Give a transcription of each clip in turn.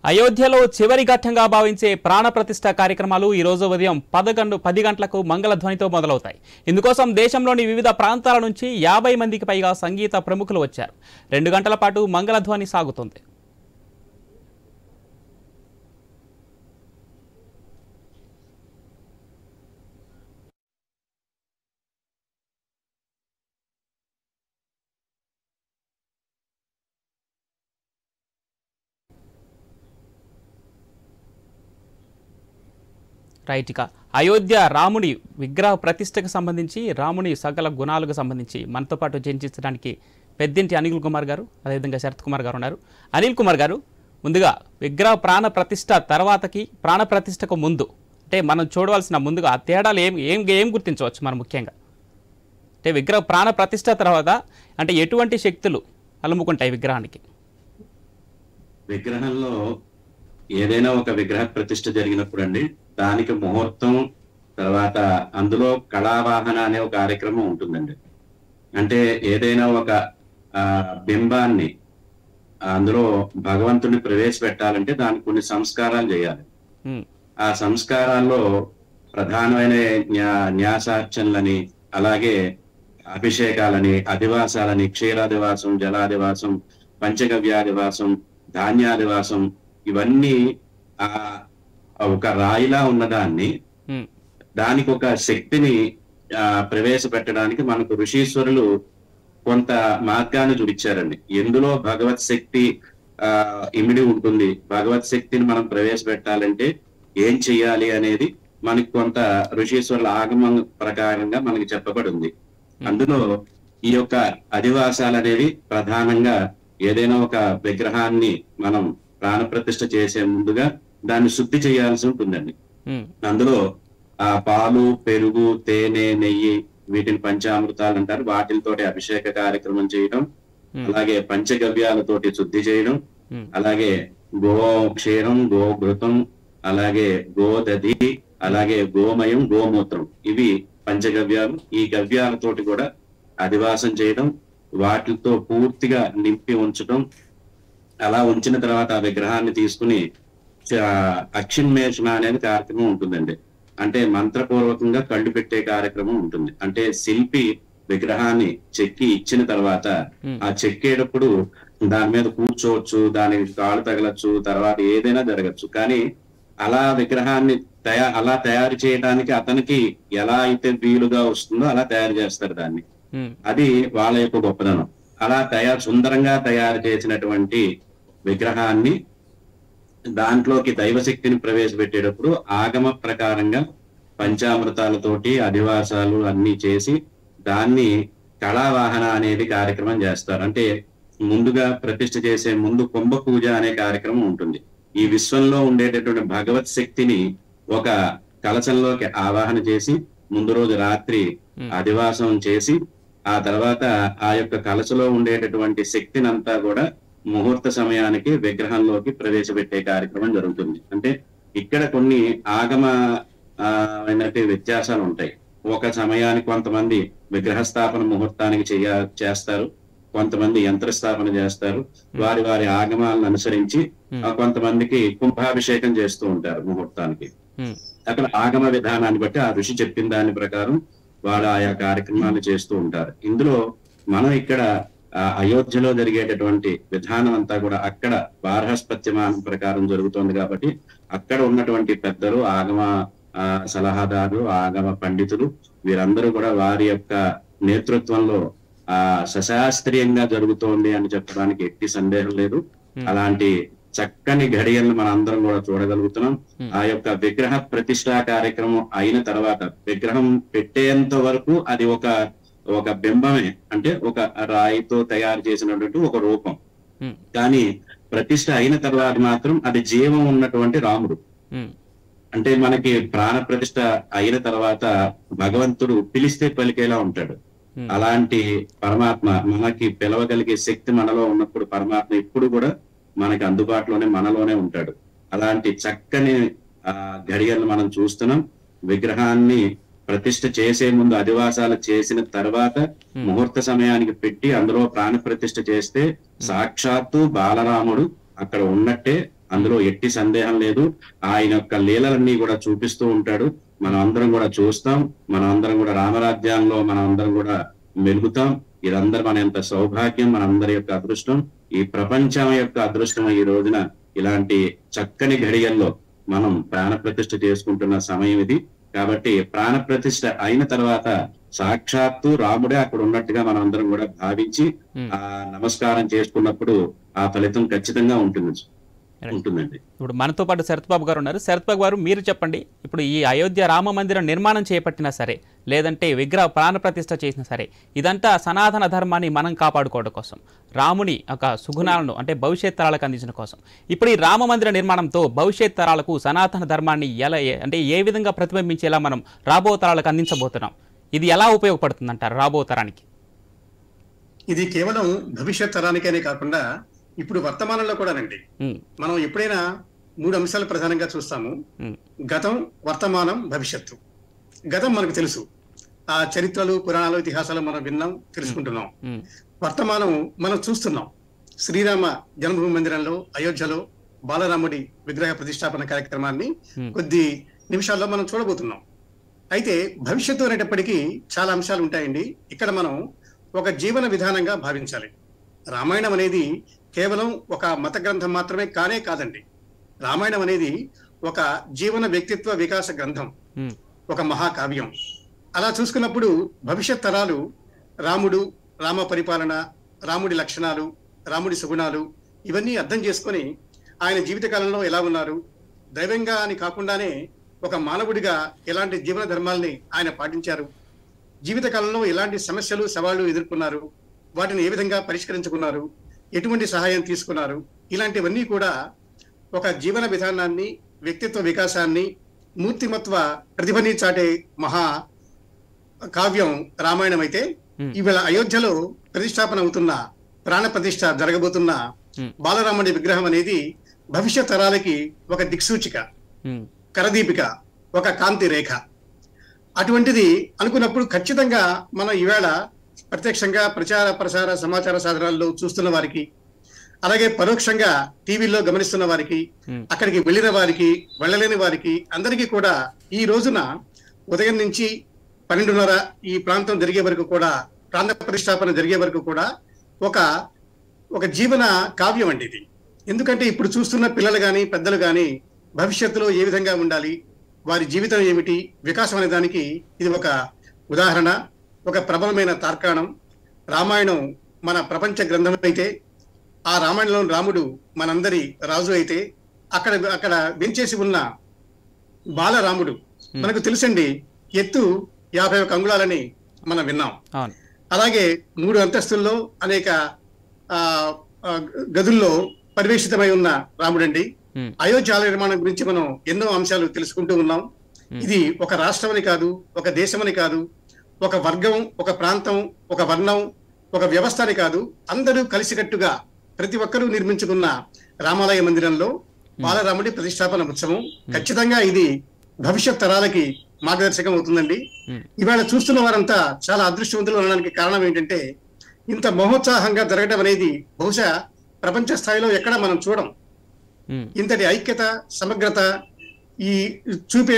అయోధ్యలో చివరి ఘట్టంగా భావించే ప్రాణప్రతిష్ఠ కార్యక్రమాలు ఈ రోజు ఉదయం 10 గంటలకు మంగళధ్వనితో మొదలవుతాయి. ఇందుకోసం దేశంలోని వివిధ ప్రాంతాల నుంచి 50 మందికి పైగా సంగీత ప్రముఖులు వచ్చారు. 2 గంటల పాటు మంగళధ్వని సాగుతుంది. రైట్. ఇక అయోధ్య రాముడి విగ్రహ ప్రతిష్టకు సంబంధించి రాముని సకల గుణాలకు సంబంధించి మనతో పాటు చర్చించడానికి పెద్దింటి అనిల్ కుమార్ గారు, అదేవిధంగా శరత్ కుమార్ గారు ఉన్నారు. అనిల్ కుమార్ గారు, ముందుగా విగ్రహ ప్రాణ ప్రతిష్ట తర్వాతకి ప్రాణ ప్రతిష్టకు ముందు అంటే మనం చూడవలసిన ముందుగా ఆ తేడాలు ఏం గుర్తించవచ్చు మనం ముఖ్యంగా? అంటే విగ్రహ ప్రాణ ప్రతిష్ట తర్వాత అంటే ఎటువంటి శక్తులు అలుముకుంటాయి విగ్రహానికి? విగ్రహంలో ఏదైనా ఒక విగ్రహ ప్రతిష్ఠ జరిగినప్పుడు అండి, దానికి ముహూర్తం తర్వాత అందులో కళావాహన అనే ఒక కార్యక్రమం ఉంటుందండి. అంటే ఏదైనా ఒక బింబాన్ని అందులో భగవంతుని ప్రవేశపెట్టాలంటే దానికి కొన్ని సంస్కారాలు చేయాలి. ఆ సంస్కారాల్లో ప్రధానమైన న్యాసార్చనలని, అలాగే అభిషేకాలని, అధివాసాలని, క్షీరాదివాసం, జలాదివాసం, పంచగవ్యాదివాసం, ధాన్యాదివాసం, ఇవన్నీ ఒక రాయిలా ఉన్నదాన్ని దానికి ఒక శక్తిని ప్రవేశపెట్టడానికి మనకు ఋషీశ్వరులు కొంత మార్గాన్ని చూపించారండి. ఎందులో భగవత్ శక్తి ఇమిడి ఉంటుంది, భగవత్ శక్తిని మనం ప్రవేశపెట్టాలంటే ఏం చెయ్యాలి అనేది మనకి కొంత ఋషీశ్వరుల ఆగమం ప్రకారంగా మనకి చెప్పబడి ఉంది. అందులో ఈ యొక్క అధివాసాలు అనేవి ప్రధానంగా ఏదైనా ఒక విగ్రహాన్ని మనం ప్రాణప్రతిష్ఠ చేసే ముందుగా దాన్ని శుద్ధి చేయాల్సి ఉంటుందండి. అందులో ఆ పాలు, పెరుగు, తేనె, నెయ్యి, వీటిని పంచామృతాలు అంటారు, వాటితోటి అభిషేక కార్యక్రమం చేయడం, అలాగే పంచగవ్యాలతోటి శుద్ధి చేయడం, అలాగే క్షీరం, గోఘృతం, అలాగే గోదధి, అలాగే గోమయం, గోమూత్రం, ఇవి పంచగవ్యాలు. ఈ గవ్యాలతోటి కూడా అధివాసం చేయడం, వాటితో పూర్తిగా నింపి ఉంచడం. అలా ఉంచిన తర్వాత ఆ విగ్రహాన్ని తీసుకుని అక్షిన్మేషణ అనేది కార్యక్రమం ఉంటుందండి. అంటే మంత్రపూర్వకంగా కళ్ళు పెట్టే కార్యక్రమం ఉంటుంది. అంటే శిల్పి విగ్రహాన్ని చెక్కి ఇచ్చిన తర్వాత ఆ చెక్కేటప్పుడు దాని మీద కూర్చోవచ్చు, దానికి కాళ్ళు తగలచ్చు, తర్వాత ఏదైనా జరగచ్చు. కానీ అలా విగ్రహాన్ని అలా తయారు చేయడానికి అతనికి ఎలా అయితే వీలుగా వస్తుందో అలా తయారు చేస్తారు దాన్ని. అది వాళ్ళ యొక్క గొప్పదనం. అలా సుందరంగా తయారు చేసినటువంటి విగ్రహాన్ని దాంట్లోకి దైవశక్తిని ప్రవేశపెట్టేటప్పుడు ఆగమ ప్రకారంగా పంచామృతాలతోటి అధివాసాలు అన్ని చేసి దాన్ని కళావాహన అనేది కార్యక్రమం చేస్తారు. అంటే ముందుగా ప్రతిష్ఠ చేసే ముందు కుంభ పూజ అనే కార్యక్రమం ఉంటుంది. ఈ విశ్వంలో ఉండేటటువంటి భగవత్ శక్తిని ఒక కలశంలోకి ఆవాహన చేసి ముందు రోజు రాత్రి అధివాసం చేసి ఆ తర్వాత ఆ యొక్క కలశలో ఉండేటటువంటి శక్తిని అంతా కూడా ముహూర్త సమయానికి విగ్రహంలోకి ప్రవేశపెట్టే కార్యక్రమం జరుగుతుంది. అంటే ఇక్కడ కొన్ని ఆగమ వ్యత్యాసాలు ఉంటాయి. ఒక సమయానికి కొంతమంది విగ్రహ స్థాపన ముహూర్తానికి చేస్తారు, కొంతమంది యంత్రస్థాపన చేస్తారు. వారి వారి ఆగమాలను అనుసరించి కొంతమందికి కుంభాభిషేకం చేస్తూ ఉంటారు ముహూర్తానికి. అక్కడ ఆగమ విధానాన్ని బట్టి ఆ ఋషి చెప్పిన దాని ప్రకారం వాళ్ళు ఆయా కార్యక్రమాలు చేస్తూ ఉంటారు. ఇందులో మనం ఇక్కడ అయోధ్యలో జరిగేటటువంటి విధానం అంతా కూడా అక్కడ బార్హస్పత్యమానం ప్రకారం జరుగుతోంది కాబట్టి అక్కడ ఉన్నటువంటి పెద్దలు, ఆగమ సలహాదారులు, ఆగమ పండితులు, వీరందరూ కూడా వారి యొక్క నేతృత్వంలో సశాస్త్రీయంగా జరుగుతోంది అని చెప్పడానికి ఎట్టి సందేహం లేదు. అలాంటి చక్కని ఘడియలను మనం అందరం కూడా చూడగలుగుతున్నాం. ఆ యొక్క విగ్రహ ప్రతిష్టా కార్యక్రమం అయిన తర్వాత విగ్రహం పెట్టేంత వరకు అది ఒక బింబమే, అంటే ఒక రాయితో తయారు చేసినటువంటి ఒక రూపం. కానీ ప్రతిష్ఠ అయిన తర్వాత మాత్రం అది జీవం ఉన్నటువంటి రాముడు. అంటే మనకి ప్రాణ ప్రతిష్ఠ అయిన తర్వాత భగవంతుడు పిలిస్తే పలికేలా ఉంటాడు. అలాంటి పరమాత్మ మనకి పిలవగలిగే శక్తి మనలో ఉన్నప్పుడు పరమాత్మ ఎప్పుడు కూడా మనకి అందుబాటులోనే మనలోనే ఉంటాడు. అలాంటి చక్కని ఘడియలను మనం చూస్తున్నాం. విగ్రహాన్ని ప్రతిష్ఠ చేసే ముందు అధివాసాలు చేసిన తర్వాత ముహూర్త సమయానికి పెట్టి అందులో ప్రాణ ప్రతిష్ఠ చేస్తే సాక్షాత్తు బాలరాముడు అక్కడ ఉన్నట్టే అందులో ఎట్టి సందేహం లేదు. ఆయన యొక్క లీలలన్నీ కూడా చూపిస్తూ ఉంటాడు. మనం అందరం కూడా చూస్తాం. మనం అందరం కూడా రామరాజ్యాంలో మనం అందరం కూడా మెలుగుతాం. ఇదందరూ మన ఎంత సౌభాగ్యం, మన అందరి యొక్క అదృష్టం, ఈ ప్రపంచం యొక్క అదృష్టం. ఈ రోజున ఇలాంటి చక్కని ఘడియల్లో మనం ప్రాణ ప్రతిష్ఠ చేసుకుంటున్న సమయం ఇది. కాబట్టి ప్రాణ ప్రతిష్ఠ అయిన తర్వాత సాక్షాత్తు రాముడే అక్కడ ఉన్నట్టుగా మనం అందరం కూడా భావించి ఆ నమస్కారం చేసుకున్నప్పుడు ఆ ఫలితం ఖచ్చితంగా ఉంటుందండి. ఇప్పుడు మనతో పాటు శరత్ బాబు గారు ఉన్నారు. శరత్ బాబు గారు, మీరు చెప్పండి, ఇప్పుడు ఈ అయోధ్య రామ మందిరం నిర్మాణం చేపట్టినా సరే, లేదంటే విగ్రహ ప్రాణ ప్రతిష్ఠ చేసినా సరే, ఇదంతా సనాతన ధర్మాన్ని మనం కాపాడుకోవడం కోసం, రాముని ఒక సుగుణాలను అంటే భవిష్యత్ తరాలకు అందించడం కోసం. ఇప్పుడు ఈ రామ మందిర నిర్మాణంతో భవిష్యత్ తరాలకు సనాతన ధర్మాన్ని ఎలా అంటే ఏ విధంగా ప్రతిబింబించేలా మనం రాబో తరాలకు అందించబోతున్నాం? ఇది ఎలా ఉపయోగపడుతుంది అంటారు రాబో తరానికి? ఇది కేవలం భవిష్యత్ తరానికనే కాకుండా ఇప్పుడు వర్తమానంలో కూడానండి. మనం ఎప్పుడైనా 3 అంశాలు ప్రధానంగా చూస్తాము. గతం, వర్తమానం, భవిష్యత్తు. గతం మనకు తెలుసు, ఆ చరిత్రలు, పురాణాలు, ఇతిహాసాలు మనం విన్నాం, తెలుసుకుంటున్నాం. వర్తమానం మనం చూస్తున్నాం. శ్రీరామ జన్మభూమి మందిరంలో అయోధ్యలో బాలరాముడి విగ్రహ ప్రతిష్టాపన కార్యక్రమాన్ని కొద్ది నిమిషాల్లో మనం చూడబోతున్నాం. అయితే భవిష్యత్తు అనేటప్పటికీ చాలా అంశాలు ఉంటాయండి. ఇక్కడ మనం ఒక జీవన విధానంగా భావించాలి. రామాయణం అనేది కేవలం ఒక మత గ్రంథం మాత్రమే కాదండి. రామాయణం అనేది ఒక జీవన వ్యక్తిత్వ వికాస గ్రంథం, ఒక మహాకావ్యం. అలా చూసుకున్నప్పుడు భవిష్యత్ తరాలు రాముడు, రామ పరిపాలన, రాముడి లక్షణాలు, రాముడి సుగుణాలు ఇవన్నీ అర్థం చేసుకొని ఆయన జీవితకాలంలో ఎలా ఉన్నారు, దైవంగా అని కాకుండానే ఒక మానవుడిగా ఎలాంటి జీవన ధర్మాల్ని ఆయన పాటించారు, జీవితకాలంలో ఎలాంటి సమస్యలు, సవాళ్లు ఎదుర్కొన్నారు, వాటిని ఏ విధంగా పరిష్కరించుకున్నారు, ఎటువంటి సహాయం తీసుకున్నారు, ఇలాంటివన్నీ కూడా ఒక జీవన విధానాన్ని, వ్యక్తిత్వ వికాసాన్ని, మూర్తిమత్వ ప్రతిభని చాటే మహా కావ్యం రామాయణం. అయితే ఇవాళ అయోధ్యలో ప్రతిష్టాపన అవుతున్న, ప్రాణ ప్రతిష్ఠ జరగబోతున్న బాలరాముడి విగ్రహం అనేది భవిష్యత్ తరాలకి ఒక దిక్సూచిక, కరదీపిక, ఒక కాంతి రేఖ. అటువంటిది అనుకున్నప్పుడు ఖచ్చితంగా మనం ఈవేళ ప్రత్యక్షంగా ప్రచార ప్రసార సమాచార సాధనాల్లో చూస్తున్న వారికి, అలాగే పరోక్షంగా టీవీల్లో గమనిస్తున్న వారికి, అక్కడికి వెళ్ళిన వారికి, వెళ్ళలేని వారికి అందరికీ కూడా ఈ రోజున ఉదయం నుంచి 12:30 ఈ ప్రాంతం జరిగే వరకు కూడా, ప్రాంత ప్రతిష్టాపన జరిగే వరకు కూడా ఒక జీవన కావ్యం అండి ఇది. ఎందుకంటే ఇప్పుడు చూస్తున్న పిల్లలు కానీ పెద్దలు కానీ భవిష్యత్తులో ఏ విధంగా ఉండాలి, వారి జీవితం ఏమిటి, వికాసం అనే దానికి ఇది ఒక ఉదాహరణ, ఒక ప్రబలమైన తార్కాణం. రామాయణం మన ప్రపంచ గ్రంథం అయితే, ఆ రామాయణంలో రాముడు మనందరి రాజు అయితే, అక్కడ వెంచేసి ఉన్న బాలరాముడు మనకు తెలుసండి, ఎత్తు 51 అంగుళాలని మనం విన్నాం. అలాగే 3 అంతస్తుల్లో అనేక గదుల్లో పరివేషితమై ఉన్న రాముడండి. అయోధ్య నిర్మాణం గురించి మనం ఎన్నో అంశాలు తెలుసుకుంటూ ఉన్నాం. ఇది ఒక రాష్ట్రం అని కాదు, ఒక దేశం అని కాదు, ఒక వర్గం, ఒక ప్రాంతం, ఒక వర్ణం, ఒక వ్యవస్థ అని కాదు, అందరూ కలిసికట్టుగా ప్రతి ఒక్కరూ నిర్మించుకున్న రామాలయ మందిరంలో బాలరాముడి ప్రతిష్టాపన ఉత్సవం. ఖచ్చితంగా ఇది భవిష్యత్ తరాలకి మార్గదర్శకం అవుతుందండి. ఇవాళ చూస్తున్న వారంతా చాలా అదృష్టవంతులు అనడానికి కారణం ఏంటంటే, ఇంత మహోత్సాహంగా జరగడం అనేది బహుశా ప్రపంచ స్థాయిలో ఎక్కడ మనం చూడం. ఇంతటి ఐక్యత, సమగ్రత ఈ చూపే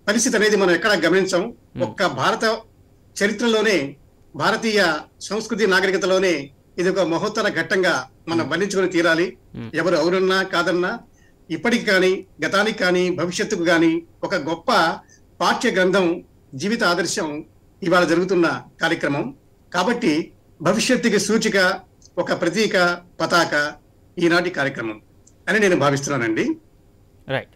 పరిస్థితి అనేది మనం ఎక్కడ గమనించాం. ఒక్క భారత చరిత్రలోనే, భారతీయ సంస్కృతి నాగరికతలోనే ఇది ఒక మహోత్తర ఘట్టంగా మనం వర్ణించుకొని తీరాలి. ఎవరు అవునన్నా కాదన్నా, ఇప్పటికి కానీ, గతానికి కానీ, భవిష్యత్తుకు కానీ ఒక గొప్ప పాఠ్య గ్రంథం, జీవిత ఆదర్శం ఇవాళ జరుగుతున్న కార్యక్రమం. కాబట్టి భవిష్యత్తుకి సూచిక, ఒక ప్రతీక, పతాక ఈనాటి కార్యక్రమం అని నేను భావిస్తున్నానండి. రైట్.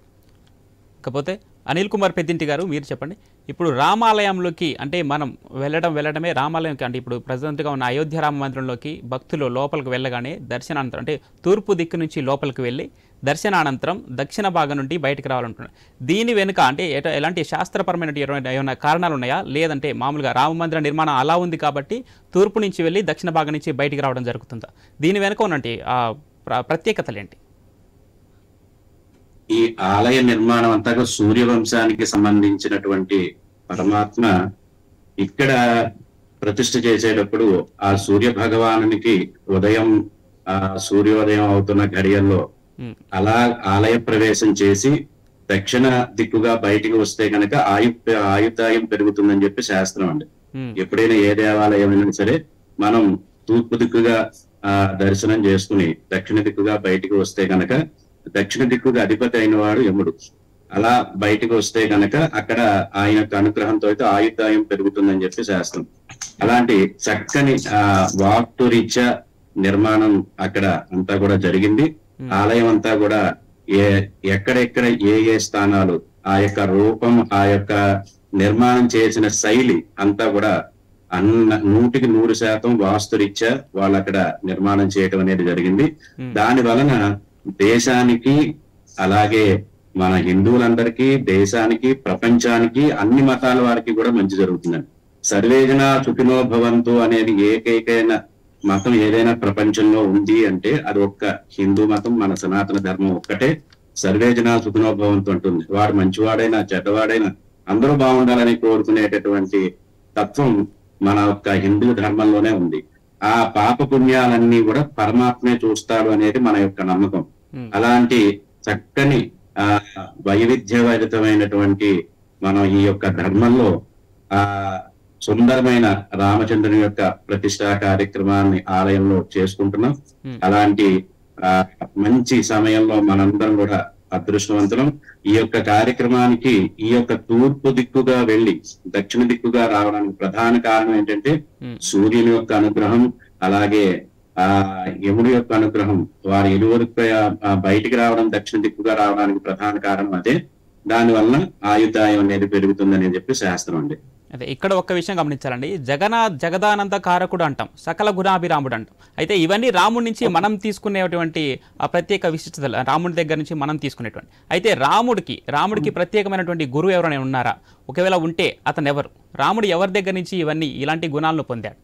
కాకపోతే అనిల్ కుమార్ పెద్దింటి గారు, మీరు చెప్పండి, ఇప్పుడు రామాలయంలోకి అంటే మనం వెళ్ళడమే రామాలయంకి, అంటే ఇప్పుడు ప్రజెంట్గా ఉన్న అయోధ్య రామ మందిరంలోకి భక్తులు లోపలికి వెళ్ళగానే దర్శనానంతరం అంటే తూర్పు దిక్కు నుంచి లోపలికి వెళ్ళి దర్శనానంతరం దక్షిణ భాగం నుండి బయటకు రావాలంటున్నారు. దీని వెనుక అంటే ఎలాంటి శాస్త్రపరమైన ఏమైనా కారణాలు ఉన్నాయా, లేదంటే మామూలుగా రామ మందిర నిర్మాణం అలా ఉంది కాబట్టి తూర్పు నుంచి వెళ్ళి దక్షిణ భాగం నుంచి బయటికి రావడం జరుగుతుందా? దీని వెనుక ఉన్నటువంటి ప్రత్యేకతలు ఏంటి? ఈ ఆలయ నిర్మాణం అంతగా సూర్యవంశానికి సంబంధించినటువంటి పరమాత్మ ఇక్కడ ప్రతిష్ఠ చేసేటప్పుడు ఆ సూర్య భగవానునికి ఉదయం, ఆ సూర్యోదయం అవుతున్న ఘడియల్లో అలా ఆలయ ప్రవేశం చేసి దక్షిణ దిక్కుగా బయటికి వస్తే కనుక ఆయుర్దాయం పెరుగుతుందని చెప్పి శాస్త్రం అండి. ఎప్పుడైనా ఏ దేవాలయం అయినా సరే మనం తూర్పు దిక్కుగా దర్శనం చేసుకుని దక్షిణ దిక్కుగా బయటికి వస్తే కనుక దక్షిణ దిక్కుగా అధిపతి అయిన వాడు యముడు. అలా బయటికి వస్తే కనుక అక్కడ ఆయన యొక్క అనుగ్రహంతో అయితే ఆయుర్దాయం పెరుగుతుందని చెప్పి శాస్త్రం. అలాంటి చక్కని వాస్తురీత్యా నిర్మాణం అక్కడ అంతా కూడా జరిగింది. ఆలయం అంతా కూడా ఎక్కడెక్కడ ఏ స్థానాలు ఆ యొక్క రూపం ఆ యొక్క నిర్మాణం చేసిన శైలి అంతా కూడా 100% వాస్తురీత్యా వాళ్ళు అక్కడ నిర్మాణం చేయటం అనేది జరిగింది. దాని వలన దేశానికి అలాగే మన హిందువులందరికీ దేశానికి ప్రపంచానికి అన్ని మతాల వారికి కూడా మంచి జరుగుతుందండి. సర్వేజన సుఖినో భవంతు అనేది ఏకైకైన మతం ఏదైనా ప్రపంచంలో ఉంది అంటే అది ఒక్క హిందూ మతం, మన సనాతన ధర్మం ఒక్కటే సర్వేజన సుఖినో భవంతు అంటుంది. వాడు మంచివాడైనా చెడ్డవాడైనా అందరూ బాగుండాలని కోరుకునేటటువంటి తత్వం మన యొక్క హిందూ ధర్మంలోనే ఉంది. ఆ పాప పుణ్యాలన్నీ కూడా పరమాత్మే చూస్తాడు అనేది మన యొక్క నమ్మకం. అలాంటి చక్కని వైవిధ్యభరితమైనటువంటి మనం ఈ యొక్క ధర్మంలో సుందరమైన రామచంద్రుని యొక్క ప్రతిష్టా కార్యక్రమాన్ని ఆలయంలో చేసుకుంటున్నాం. అలాంటి మంచి సమయంలో మనందరం కూడా అదృష్టవంతులం. ఈ యొక్క కార్యక్రమానికి ఈ యొక్క తూర్పు దిక్కుగా వెళ్లి దక్షిణ దిక్కుగా రావడానికి ప్రధాన కారణం ఏంటంటే సూర్యుని యొక్క అనుగ్రహం, అలాగే యముడి యొక్క అనుగ్రహం. వారి ఇరువురు బయటికి రావడం, దక్షిణ దిక్కుగా రావడానికి ప్రధాన కారణం అదే. దానివల్ల ఆయుర్దాయం అనేది పెరుగుతుందని చెప్పి శాస్త్రం అండి. అదే ఇక్కడ ఒక్క విషయం గమనించాలండి. జగదానంద కారకుడు అంటాం, సకల గుణాభిరాముడు అంటాం. అయితే ఇవన్నీ రాముడి నుంచి మనం తీసుకునేటువంటి ఆ ప్రత్యేక విశిష్టతలు, రాముడి దగ్గర నుంచి మనం తీసుకునేటువంటి. అయితే రాముడికి ప్రత్యేకమైనటువంటి గురువు ఎవరైనా ఉన్నారా? ఒకవేళ ఉంటే అతను ఎవరు? రాముడు ఎవరి దగ్గర నుంచి ఇవన్నీ ఇలాంటి గుణాలను పొందాడు?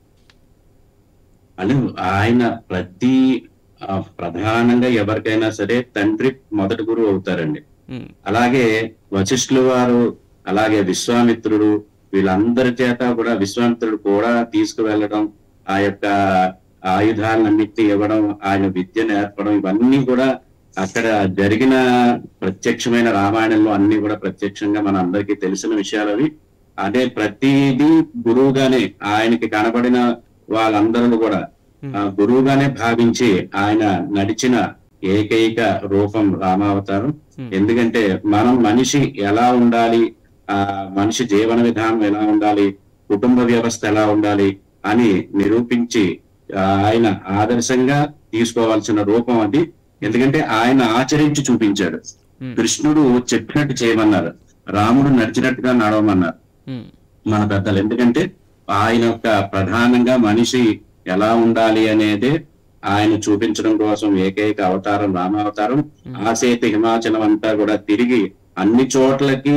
అని ఆయన ప్రధానంగా ఎవరికైనా సరే తండ్రి మొదటి గురువు అవుతారండి. అలాగే వశిష్ఠుల వారు, అలాగే విశ్వామిత్రుడు, వీళ్ళందరి చేత కూడా విశ్వామిత్రుడు కూడా తీసుకువెళ్ళడం, ఆ యొక్క ఆయుధాలన్నింటినీ ఇవ్వడం, ఆయన విద్య నేర్పడం, ఇవన్నీ కూడా అక్కడ జరిగిన ప్రత్యక్షమైన రామాయణంలో అన్ని కూడా ప్రత్యక్షంగా మన అందరికీ తెలిసిన విషయాలు అవి. అదే ప్రతిదీ గురువుగానే ఆయనకి కనబడిన వాళ్ళందరూ కూడా గురువుగానే భావించి ఆయన నడిచిన ఏకైక రూపం రామావతారం. ఎందుకంటే మనం మనిషి ఎలా ఉండాలి, మనిషి జీవన విధానం ఎలా ఉండాలి, కుటుంబ వ్యవస్థ ఎలా ఉండాలి అని నిరూపించి ఆయన ఆదర్శంగా తీసుకోవాల్సిన రూపం అది. ఎందుకంటే ఆయన ఆచరించి చూపించాడు. కృష్ణుడు చెప్పినట్టు చేయమన్నారు, రాముడు నడిచినట్టుగా నడవమన్నారు మన పెద్దలు. ఎందుకంటే ఆయన యొక్క ప్రధానంగా మనిషి ఎలా ఉండాలి అనేది ఆయన చూపించడం కోసం ఏకైక అవతారం రామావతారం. ఆసేతు హిమాచలం అంతా కూడా తిరిగి అన్ని చోట్లకి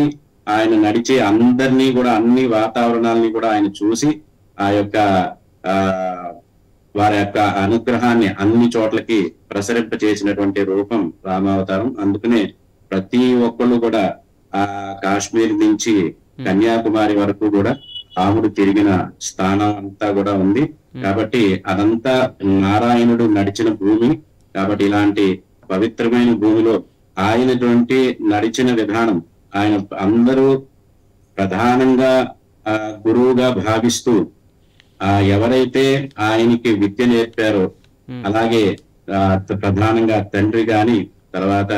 ఆయన నడిచి అందరినీ కూడా అన్ని వాతావరణాలని కూడా ఆయన చూసి ఆ యొక్క వారి యొక్క అనుగ్రహాన్ని అన్ని చోట్లకి ప్రసరింప చేసినటువంటి రూపం రామావతారం. అందుకనే ప్రతి ఒక్కళ్ళు కూడా ఆ కాశ్మీర్ నుంచి కన్యాకుమారి వరకు కూడా రాముడు తిరిగిన స్థానం అంతా కూడా ఉంది. కాబట్టి అదంతా నారాయణుడు నడిచిన భూమి. కాబట్టి ఇలాంటి పవిత్రమైన భూమిలో ఆయనటువంటి నడిచిన విధానం ఆయన అందరూ ప్రధానంగా గురువుగా భావిస్తూ ఎవరైతే ఆయనకి విద్య నేర్పారో, అలాగే ప్రధానంగా తండ్రి గాని, తర్వాత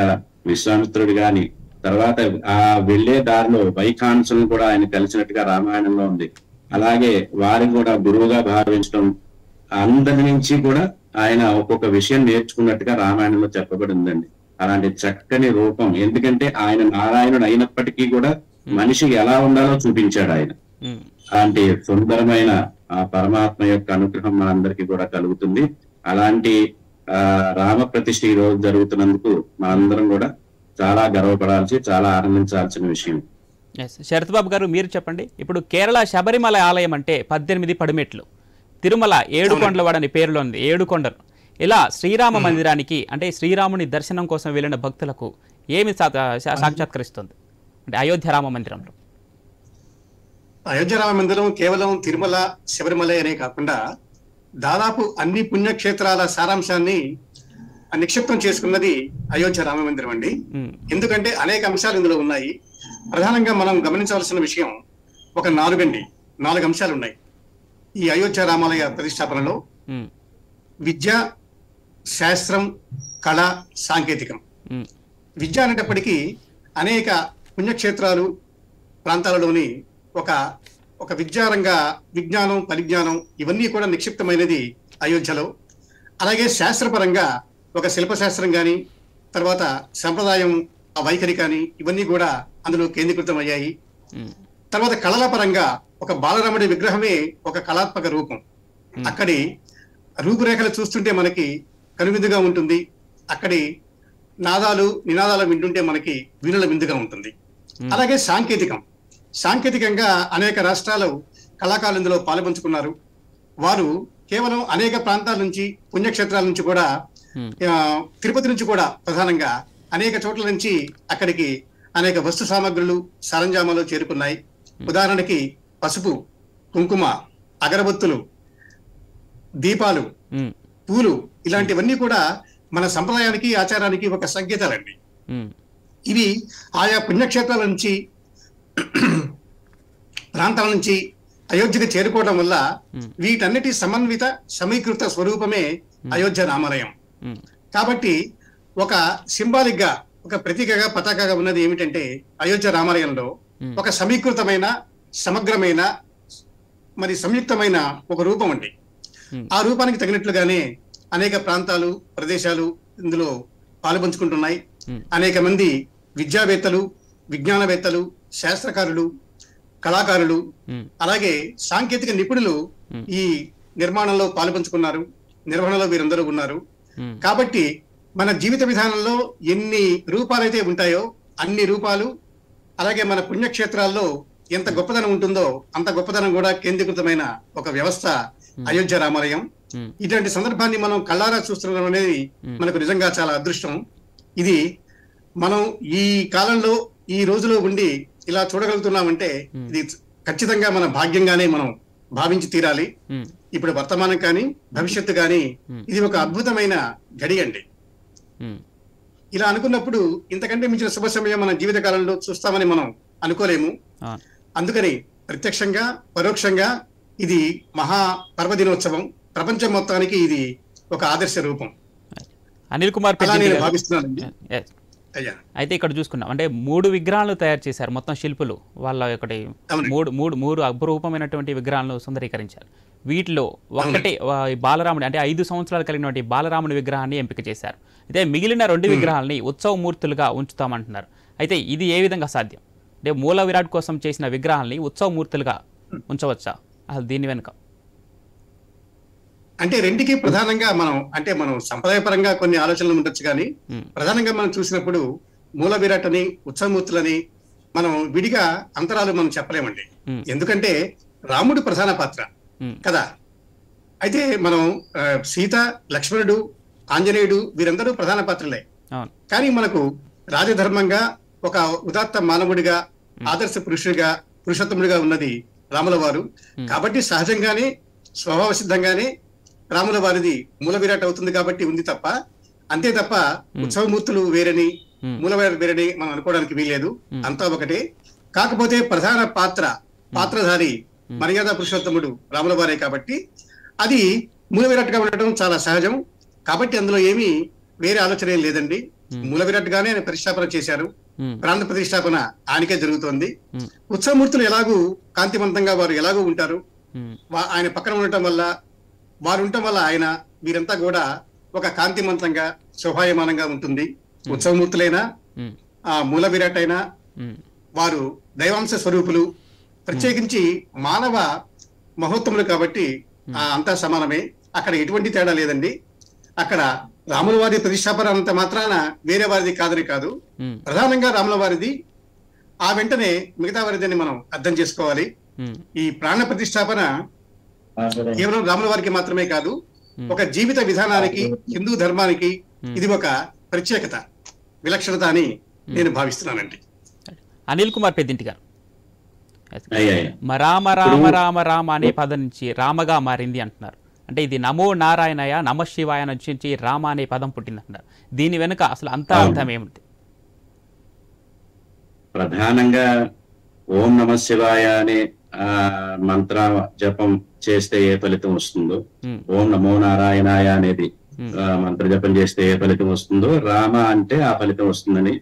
విశ్వామిత్రుడు గాని, తర్వాత ఆ వెళ్లే దారిలో వైఖాంసులను కూడా ఆయన కలిసినట్టుగా రామాయణంలో ఉంది. అలాగే వారిని కూడా గురువుగా భావించడం, అందరి నుంచి కూడా ఆయన ఒక్కొక్క విషయం నేర్చుకున్నట్టుగా రామాయణంలో చెప్పబడి ఉందండి. అలాంటి చక్కని రూపం. ఎందుకంటే ఆయన నారాయణుడు అయినప్పటికీ కూడా మనిషికి ఎలా ఉండాలో చూపించాడు ఆయన. అలాంటి సుందరమైన ఆ పరమాత్మ యొక్క అనుగ్రహం మనందరికీ కూడా కలుగుతుంది. అలాంటి రామ ప్రతిష్ఠ ఈ రోజు జరుగుతున్నందుకు మనందరం కూడా చాలా గర్వపడాల్సి, చాలా ఆనందించాల్సిన విషయం. శరత్ బాబు గారు, మీరు చెప్పండి. ఇప్పుడు కేరళ శబరిమల ఆలయం అంటే 18 పడిమెట్లు, తిరుమల 7 కొండలవాడ అని పేరులో ఉంది, 7 కొండలు. ఇలా శ్రీరామ మందిరానికి అంటే శ్రీరాముని దర్శనం కోసం వెళ్ళిన భక్తులకు ఏమి సాక్షాత్కరిస్తుంది అంటే అయోధ్య రామ మందిరంలో? అయోధ్య రామ మందిరం కేవలం తిరుమల శబరిమల అనే కాకుండా దాదాపు అన్ని పుణ్యక్షేత్రాల సారాంశాన్ని నిక్షిప్తం చేసుకున్నది అయోధ్య రామ మందిరం అండి. ఎందుకంటే అనేక అంశాలు ఇందులో ఉన్నాయి. ప్రధానంగా మనం గమనించవలసిన విషయం ఒక 4 అంశాలు ఉన్నాయి ఈ అయోధ్య రామాలయ ప్రతిష్టాపనలో. విద్య, శాస్త్రం, కళ, సాంకేతికం. విద్య అనేటప్పటికీ అనేక పుణ్యక్షేత్రాలు ప్రాంతాలలోని ఒక విద్యారంగ విజ్ఞానం, పరిజ్ఞానం ఇవన్నీ కూడా నిక్షిప్తమైనది అయోధ్యలో. అలాగే శాస్త్రపరంగా ఒక శిల్పశాస్త్రం కానీ, తర్వాత సంప్రదాయం వైఖరి కానీ ఇవన్నీ కూడా అందులో కేంద్రీకృతం అయ్యాయి. తర్వాత కళల పరంగా ఒక బాలరాముడి విగ్రహమే ఒక కళాత్మక రూపం. అక్కడి రూపురేఖలు చూస్తుంటే మనకి కనువిందుగా ఉంటుంది. అక్కడి నినాదాలు వింటుంటే మనకి వీణుల విందుగా ఉంటుంది. అలాగే సాంకేతికంగా అనేక రాష్ట్రాలు కళాకారులు ఇందులో పాలుపంచుకున్నారు. వారు కేవలం అనేక ప్రాంతాల నుంచి, పుణ్యక్షేత్రాల నుంచి కూడా, తిరుపతి నుంచి కూడా ప్రధానంగా అనేక చోట్ల నుంచి అక్కడికి అనేక వస్తు సామగ్రులు, సరంజామాలు చేరుకున్నాయి. ఉదాహరణకి పసుపు, కుంకుమ, అగరబత్తులు, దీపాలు, పూలు ఇలాంటివన్నీ కూడా మన సంప్రదాయానికి, ఆచారానికి ఒక సంకేతాలండి. ఇవి ఆయా పుణ్యక్షేత్రాల నుంచి, ప్రాంతాల నుంచి అయోధ్యకు చేరుకోవడం వల్ల వీటన్నిటి సమన్విత, సమీకృత స్వరూపమే అయోధ్య రామాలయం. కాబట్టి ఒక సింబాలిక్ గా, ఒక ప్రతీకగా, పతాకగా ఉన్నది ఏమిటంటే అయోధ్య రామాలయంలో ఒక సమీకృతమైన, సమగ్రమైన, మరి సంయుక్తమైన ఒక రూపం అండి. ఆ రూపానికి తగినట్లుగానే అనేక ప్రాంతాలు, ప్రదేశాలు ఇందులో పాలుపంచుకుంటున్నాయి. అనేక మంది విద్యావేత్తలు, విజ్ఞానవేత్తలు, శాస్త్రకారులు, కళాకారులు, అలాగే సాంకేతిక నిపుణులు ఈ నిర్మాణంలో పాలుపంచుకున్నారు. నిర్వహణలో వీరందరూ ఉన్నారు. కాబట్టి మన జీవిత విధానంలో ఎన్ని రూపాలైతే ఉంటాయో అన్ని రూపాలు, అలాగే మన పుణ్యక్షేత్రాల్లో ఎంత గొప్పదనం ఉంటుందో అంత గొప్పదనం కూడా కేంద్రీకృతమైన ఒక వ్యవస్థ అయోధ్య రామాలయం. ఇటువంటి సందర్భాన్ని మనం కళ్ళారా చూస్తున్నాం అనేది మనకు నిజంగా చాలా అదృష్టం. ఇది మనం ఈ కాలంలో, ఈ రోజులో ఉండి ఇలా చూడగలుగుతున్నామంటే ఇది ఖచ్చితంగా మన భాగ్యంగానే మనం భావించి తీరాలి. ఇప్పుడు వర్తమానం కానీ, భవిష్యత్తు కానీ ఇది ఒక అద్భుతమైన గడి అండి. ఇలా అనుకున్నప్పుడు ఇంతకంటే మించిన శుభ సమయం మన జీవిత కాలంలో చూస్తామని మనం అనుకోలేము. అందుకని ప్రత్యక్షంగా, పరోక్షంగా ఇది మహా పర్వదినోత్సవం. ప్రపంచం మొత్తానికి ఇది ఒక ఆదర్శ రూపం. అనిల్ కుమార్ నేను భావిస్తున్నానండి. అయితే ఇక్కడ చూసుకున్నాం అంటే 3 విగ్రహాలను తయారు చేశారు మొత్తం శిల్పులు. వాళ్ళ ఒకటి మూడు అపురూపమైనటువంటి విగ్రహాలను సుందరీకరించారు. వీటిలో ఒకటి బాలరాముడి అంటే 5 సంవత్సరాలు కలిగినటువంటి బాలరాముడి విగ్రహాన్ని ఎంపిక చేశారు. అయితే మిగిలిన 2 విగ్రహాలని ఉత్సవమూర్తులుగా ఉంచుతామంటున్నారు. అయితే ఇది ఏ విధంగా సాధ్యం? అంటే మూల విరాట్ కోసం చేసిన విగ్రహాలని ఉత్సవమూర్తులుగా ఉంచవచ్చా? అసలు దీని వెనుక అంటే రెండుకి ప్రధానంగా మనం సంప్రదాయపరంగా కొన్ని ఆలోచనలు ఉండొచ్చు, కానీ ప్రధానంగా మనం చూసినప్పుడు మూల విరాట్ అని, ఉత్సవమూర్తులని మనం విడిగా అంతరాలు మనం చెప్పలేమండి. ఎందుకంటే రాముడు ప్రధాన పాత్ర కదా. అయితే మనం సీత, లక్ష్మణుడు, ఆంజనేయుడు వీరందరూ ప్రధాన పాత్రలే. కానీ మనకు రాజధర్మంగా ఒక ఉదాత్త మానవుడిగా, ఆదర్శ పురుషుడిగా, పురుషోత్తముడిగా ఉన్నది రాముల వారు. కాబట్టి సహజంగానే, స్వభావ సిద్ధంగానే రాముల వారిది మూల విరాట్ అవుతుంది కాబట్టి ఉంది తప్ప, అంతే తప్ప ఉత్సవమూర్తులు వేరని, మూల విరాట్ వేరని మనం అనుకోవడానికి వీల్లేదు. అంతా ఒకటే. కాకపోతే ప్రధాన పాత్రధారి మర్యాద పురుషోత్తముడు రాముల వారే కాబట్టి అది మూల విరాట్ గా ఉండటం చాలా సహజం. కాబట్టి అందులో ఏమీ వేరే ఆలోచన ఏం లేదండి. మూల విరాట్ గానే ఆయన ప్రతిష్టాపన చేశారు. ప్రాణ ప్రతిష్టాపన ఆయనకే జరుగుతోంది. ఉత్సవమూర్తులు ఎలాగూ కాంతివంతంగా వారు ఎలాగూ ఉంటారు. ఆయన పక్కన ఉండటం వల్ల, వారు ఉండటం వల్ల ఆయన, వీరంతా కూడా ఒక కాంతిమంతంగా, శోభాయమానంగా ఉంటుంది. ఉత్సవమూర్తులైనా, ఆ మూల విరాట్ అయినా వారు దైవాంశ స్వరూపులు, ప్రత్యేకించి మానవ మహోత్తములు కాబట్టి అంతా సమానమే. అక్కడ ఎటువంటి తేడా లేదండి. అక్కడ రాముల వారి ప్రతిష్టాపన అంత మాత్రాన వేరే వారిది కాదని కాదు. ప్రధానంగా రాముల వారిది, ఆ వెంటనే మిగతా వారిదని మనం అర్థం చేసుకోవాలి. ఈ ప్రాణ ప్రతిష్టాపన కేవలం రాముల వారికి మాత్రమే కాదు, ఒక జీవిత విధానానికి, హిందూ ధర్మానికి ఇది ఒక ప్రత్యేకత, విలక్షణత అని నేను భావిస్తున్నానండి. అనిల్ కుమార్ పెద్దింటి గారు, రామ రామ రామ రామ అనే పదం నుంచి రామగా మారింది అంటున్నారు. అంటే ఇది నమో నారాయణయ నమ శివాయ నుంచి రామ అనే పదం పుట్టిందంటారు. దీని వెనుక అసలు అంతా అర్థం ఏమిటి? ప్రధానంగా ఓం నమ శివాయ అనే మంత్ర జపం చేస్తే ఏ ఫలితం వస్తుందో, ఓం నమో నారాయణాయ అనేది మంత్ర జపం చేస్తే ఏ ఫలితం వస్తుందో, రామ అంటే ఆ ఫలితం వస్తుందని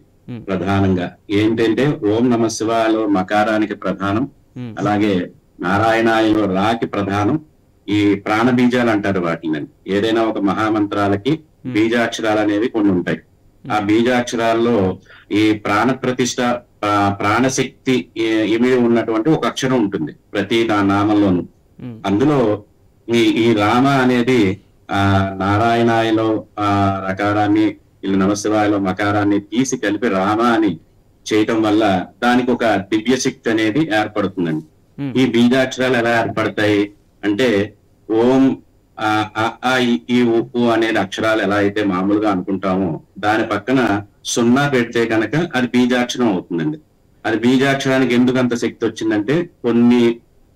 ప్రధానంగా. ఏంటంటే ఓం నమ శివాయలో మకారానికి ప్రధానం, అలాగే నారాయణాయలో రాకి ప్రధానం. ఈ ప్రాణ బీజాలు అంటారు వాటిని. ఏదైనా ఒక మహామంత్రాలకి బీజాక్షరాలు అనేవి కొన్ని ఉంటాయి. ఆ బీజాక్షరాల్లో ఈ ప్రాణ ప్రతిష్ఠ, ప్రాణశక్తి ఇమిడి ఉన్నటువంటి ఒక అక్షరం ఉంటుంది ప్రతి నామంలోనూ. అందులో ఈ రామ అనేది నారాయణాయలో రకారాన్ని, వీళ్ళు నమశివాయలో మకారాన్ని తీసి కలిపి రామ అని చేయటం వల్ల దానికి ఒక దివ్య శక్తి అనేది ఏర్పడుతుందండి. ఈ బీజాక్షరాలు ఎలా ఏర్పడతాయి అంటే, ఓం ఈ ఉప్పు అనేది అక్షరాలు ఎలా అయితే మామూలుగా అనుకుంటామో దాని పక్కన 0 పెడితే కనుక అది బీజాక్షరం అవుతుందండి. అది బీజాక్షరానికి ఎందుకు అంత శక్తి వచ్చిందంటే, కొన్ని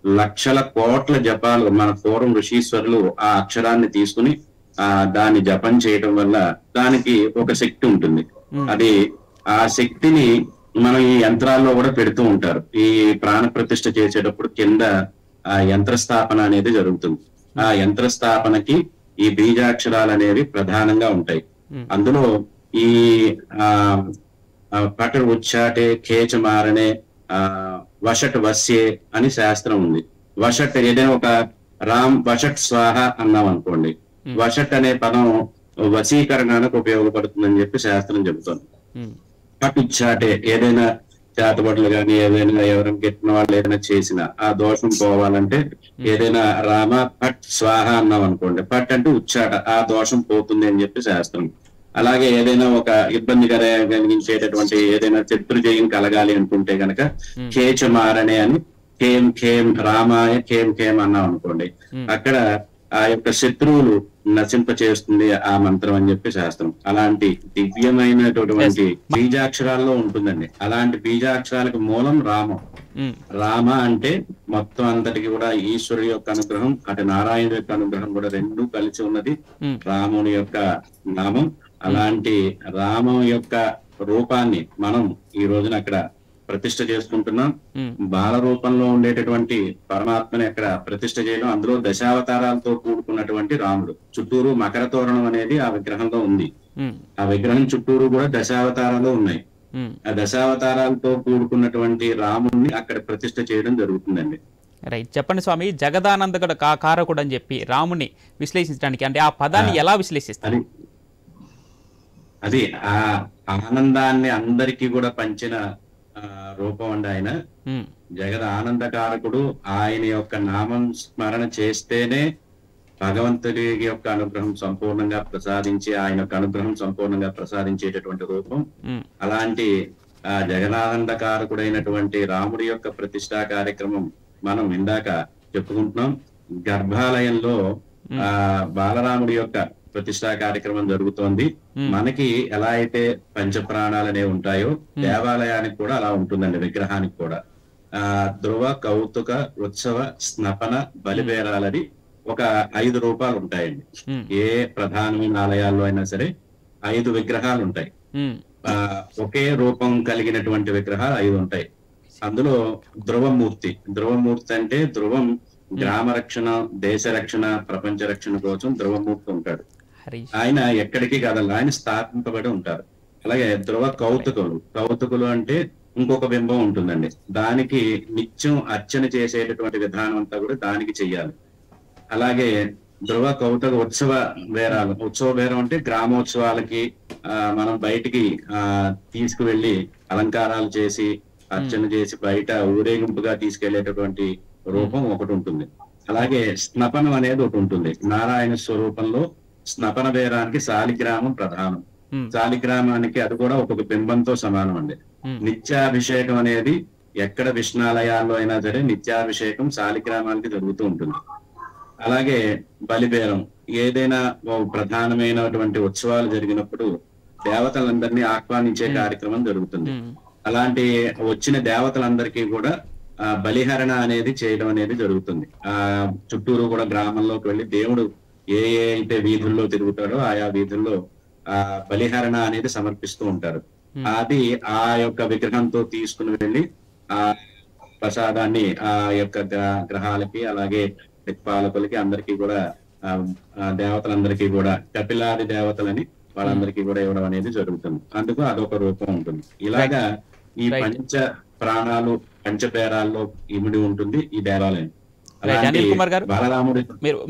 లక్షల కోట్ల జపాలు మన పూర్వం ఋషీశ్వరులు ఆ అక్షరాన్ని తీసుకుని దాన్ని జపం చేయటం వల్ల దానికి ఒక శక్తి ఉంటుంది. అది ఆ శక్తిని మనం ఈ యంత్రాల్లో కూడా పెడుతూ ఉంటారు. ఈ ప్రాణ ప్రతిష్ఠ చేసేటప్పుడు కింద ఆ యంత్ర స్థాపన అనేది జరుగుతుంది. ఆ యంత్ర స్థాపనకి ఈ బీజాక్షరాలు అనేవి ప్రధానంగా ఉంటాయి. అందులో ఈ పట ఉచ్చాటే ఖేచమారనే వషట్ వస్యే అని శాస్త్రం ఉంది. వషట్ ఏదైనా ఒక రామ్ వషట్ స్వాహ అన్నాం అనుకోండి, వషట్ అనే పదం వశీకరణానికి ఉపయోగపడుతుందని చెప్పి శాస్త్రం చెబుతుంది. పట్ ఉచ్చాటే ఏదైనా చేతబడులు కానీ ఏదైనా ఎవరైనా గిట్టిన వాళ్ళు ఏదైనా చేసిన ఆ దోషం పోవాలంటే ఏదైనా రామ పట్ స్వాహ అన్నాం అనుకోండి, పట్ అంటే ఉచ్చాట, ఆ దోషం పోతుంది అని చెప్పి శాస్త్రం. అలాగే ఏదైనా ఒక ఇబ్బంది కలిగించేటటువంటి ఏదైనా శత్రుజయం కలగాలి అనుకుంటే కనుక ఖేచమారణే అని ఖేం ఖేం రామాయ ఖేం ఖేం అన్నాం అనుకోండి, అక్కడ ఆ యొక్క శత్రువులు నశింప చేస్తుంది ఆ మంత్రం అని చెప్పి శాస్త్రం. అలాంటి దివ్యమైనటువంటి బీజాక్షరాల్లో ఉంటుందండి. అలాంటి బీజాక్షరాలకు మూలం రామం. రామ అంటే మొత్తం అంతటికి కూడా ఈశ్వరుడు యొక్క అనుగ్రహం, అటు నారాయణుడి యొక్క అనుగ్రహం కూడా రెండూ కలిసి ఉన్నది రాముని యొక్క నామం. అలాంటి రామం యొక్క రూపాన్ని మనం ఈ రోజున అక్కడ ప్రతిష్ఠ చేసుకుంటున్నాం. బాల రూపంలో ఉండేటటువంటి పరమాత్మని అక్కడ ప్రతిష్ఠ చేయడం, అందులో దశావతారాలతో కూడుకున్నటువంటి రాముడు. చుట్టూరు మకర తోరణం అనేది ఆ విగ్రహంలో ఉంది. ఆ విగ్రహం చుట్టూరు కూడా దశావతారాలు ఉన్నాయి. ఆ దశావతారాలతో కూడుకున్నటువంటి రాముడిని అక్కడ ప్రతిష్ఠ చేయడం జరుగుతుందండి. రైట్, చెప్పండి స్వామి. జగదానందకుడు కారకుడు అని చెప్పి రాముని విశ్లేషించడానికి, అంటే ఆ పదాన్ని ఎలా విశ్లేషిస్తారు? అది ఆ ఆనందాన్ని అందరికీ కూడా పంచిన రూపం అండి ఆయన. జగద్ ఆనందకారకుడు. ఆయన యొక్క నామం స్మరణ చేస్తేనే భగవంతుడి యొక్క అనుగ్రహం సంపూర్ణంగా ప్రసాదించి, ఆయన యొక్క అనుగ్రహం సంపూర్ణంగా ప్రసాదించేటటువంటి రూపం. అలాంటి జగదానందకారకుడైనటువంటి రాముడి యొక్క ప్రతిష్టా కార్యక్రమం మనం ఇందాక చెప్పుకుంటున్నాం. గర్భాలయంలో బాలరాముడి యొక్క ప్రతిష్టా కార్యక్రమం జరుగుతోంది. మనకి ఎలా అయితే పంచప్రాణాలు అనేవి ఉంటాయో దేవాలయానికి కూడా అలా ఉంటుందండి. విగ్రహానికి కూడా ధ్రువ, కౌతుక, ఉత్సవ, స్నపన, బలిబేరాలని ఒక 5 రూపాలు ఉంటాయండి. ఏ ప్రధానమైన ఆలయాల్లో అయినా సరే 5 విగ్రహాలు ఉంటాయి. ఒకే రూపం కలిగినటువంటి విగ్రహాలు 5 ఉంటాయి. అందులో ధ్రువమూర్తి. ధ్రువమూర్తి అంటే ధ్రువం గ్రామ రక్షణ, దేశ రక్షణ, ప్రపంచ రక్షణ కోసం ధ్రువమూర్తి ఉంటాడు. ఆయన ఎక్కడికి కదల, ఆయన స్థాపింపబడి ఉంటారు. అలాగే ధ్రువ కౌతుకులు. కౌతుకులు అంటే ఇంకొక బింబం ఉంటుందండి. దానికి నిత్యం అర్చన చేసేటటువంటి విధానం అంతా కూడా దానికి చెయ్యాలి. అలాగే ధ్రువ కౌతుక ఉత్సవ బేరాలు. ఉత్సవ బేరం అంటే గ్రామోత్సవాలకి మనం బయటికి తీసుకువెళ్లి అలంకారాలు చేసి అర్చన చేసి బయట ఊరేగింపుగా తీసుకెళ్లేటటువంటి రూపం ఒకటి ఉంటుంది. అలాగే స్నపనం అనేది ఒకటి ఉంటుంది. నారాయణ స్వరూపంలో స్నపన బేరానికి శాలిగ్రామం ప్రధానం. శాలిగ్రామానికి అది కూడా ఒక్కొక్క బింబంతో సమానం అండి. నిత్యాభిషేకం అనేది ఎక్కడ విష్ణాలయాల్లో అయినా సరే నిత్యాభిషేకం శాలిగ్రామానికి జరుగుతూ ఉంటుంది. అలాగే బలిబేరం. ఏదైనా ప్రధానమైనటువంటి ఉత్సవాలు జరిగినప్పుడు దేవతలందరినీ ఆహ్వానించే కార్యక్రమం జరుగుతుంది. అలాంటి వచ్చిన దేవతలందరికీ కూడా బలిహరణ అనేది చేయడం అనేది జరుగుతుంది. చుట్టూరు కూడా గ్రామంలోకి వెళ్ళి దేవుడు ఏ అయితే వీధుల్లో తిరుగుతాడో ఆయా వీధుల్లో బలిహరణ అనేది సమర్పిస్తూ ఉంటారు. అది ఆ యొక్క విగ్రహంతో తీసుకుని వెళ్ళి ఆ ప్రసాదాన్ని ఆ యొక్క గ్రహాలకి అలాగే దిక్పాలకులకి అందరికీ కూడా దేవతలందరికీ కూడా కపిలాది దేవతలని వాళ్ళందరికీ కూడా ఇవ్వడం అనేది జరుగుతుంది. అందుకు అదొక రూపం ఉంటుంది. ఇలాగా ఈ పంచ ప్రాణాలు పంచపేరాల్లో ఇమిడి ఉంటుంది ఈ దేవాలయం. అనిల్ కుమార్ గారు,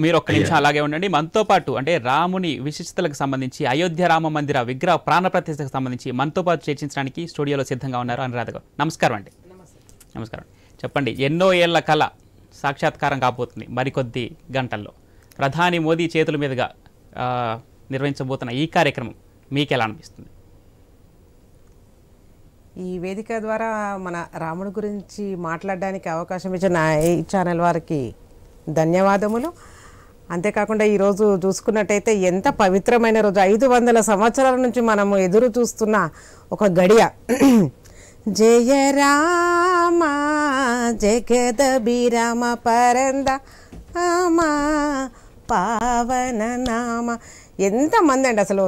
మీరు ఒక్క నిమిషం అలాగే ఉండండి. మనతో పాటు అంటే రాముని విశిష్టతలకు సంబంధించి అయోధ్య రామ మందిర విగ్రహ ప్రాణ ప్రతిష్టకు సంబంధించి మనతో పాటు చర్చించడానికి స్టూడియోలో సిద్ధంగా ఉన్నారు అనురాధ గారు. నమస్కారం అండి. నమస్కారం. చెప్పండి, ఎన్నో ఏళ్ల కళ సాక్షాత్కారం కాబోతుంది మరికొద్ది గంటల్లో. ప్రధాని మోదీ చేతుల మీదుగా నిర్వహించబోతున్న ఈ కార్యక్రమం మీకు ఎలా అనిపిస్తుంది? ఈ వేదిక ద్వారా మన రాముడి గురించి మాట్లాడడానికి అవకాశం ఇచ్చిన ఈ ఛానల్ వారికి ధన్యవాదములు. అంతేకాకుండా ఈరోజు చూసుకున్నట్టయితే ఎంత పవిత్రమైన రోజు. 500 సంవత్సరాల నుంచి మనము ఎదురు చూస్తున్న ఒక గడియ. జయ రామ జగదభిరామ పరంద పావన నామ. ఎంతమంది అండి అసలు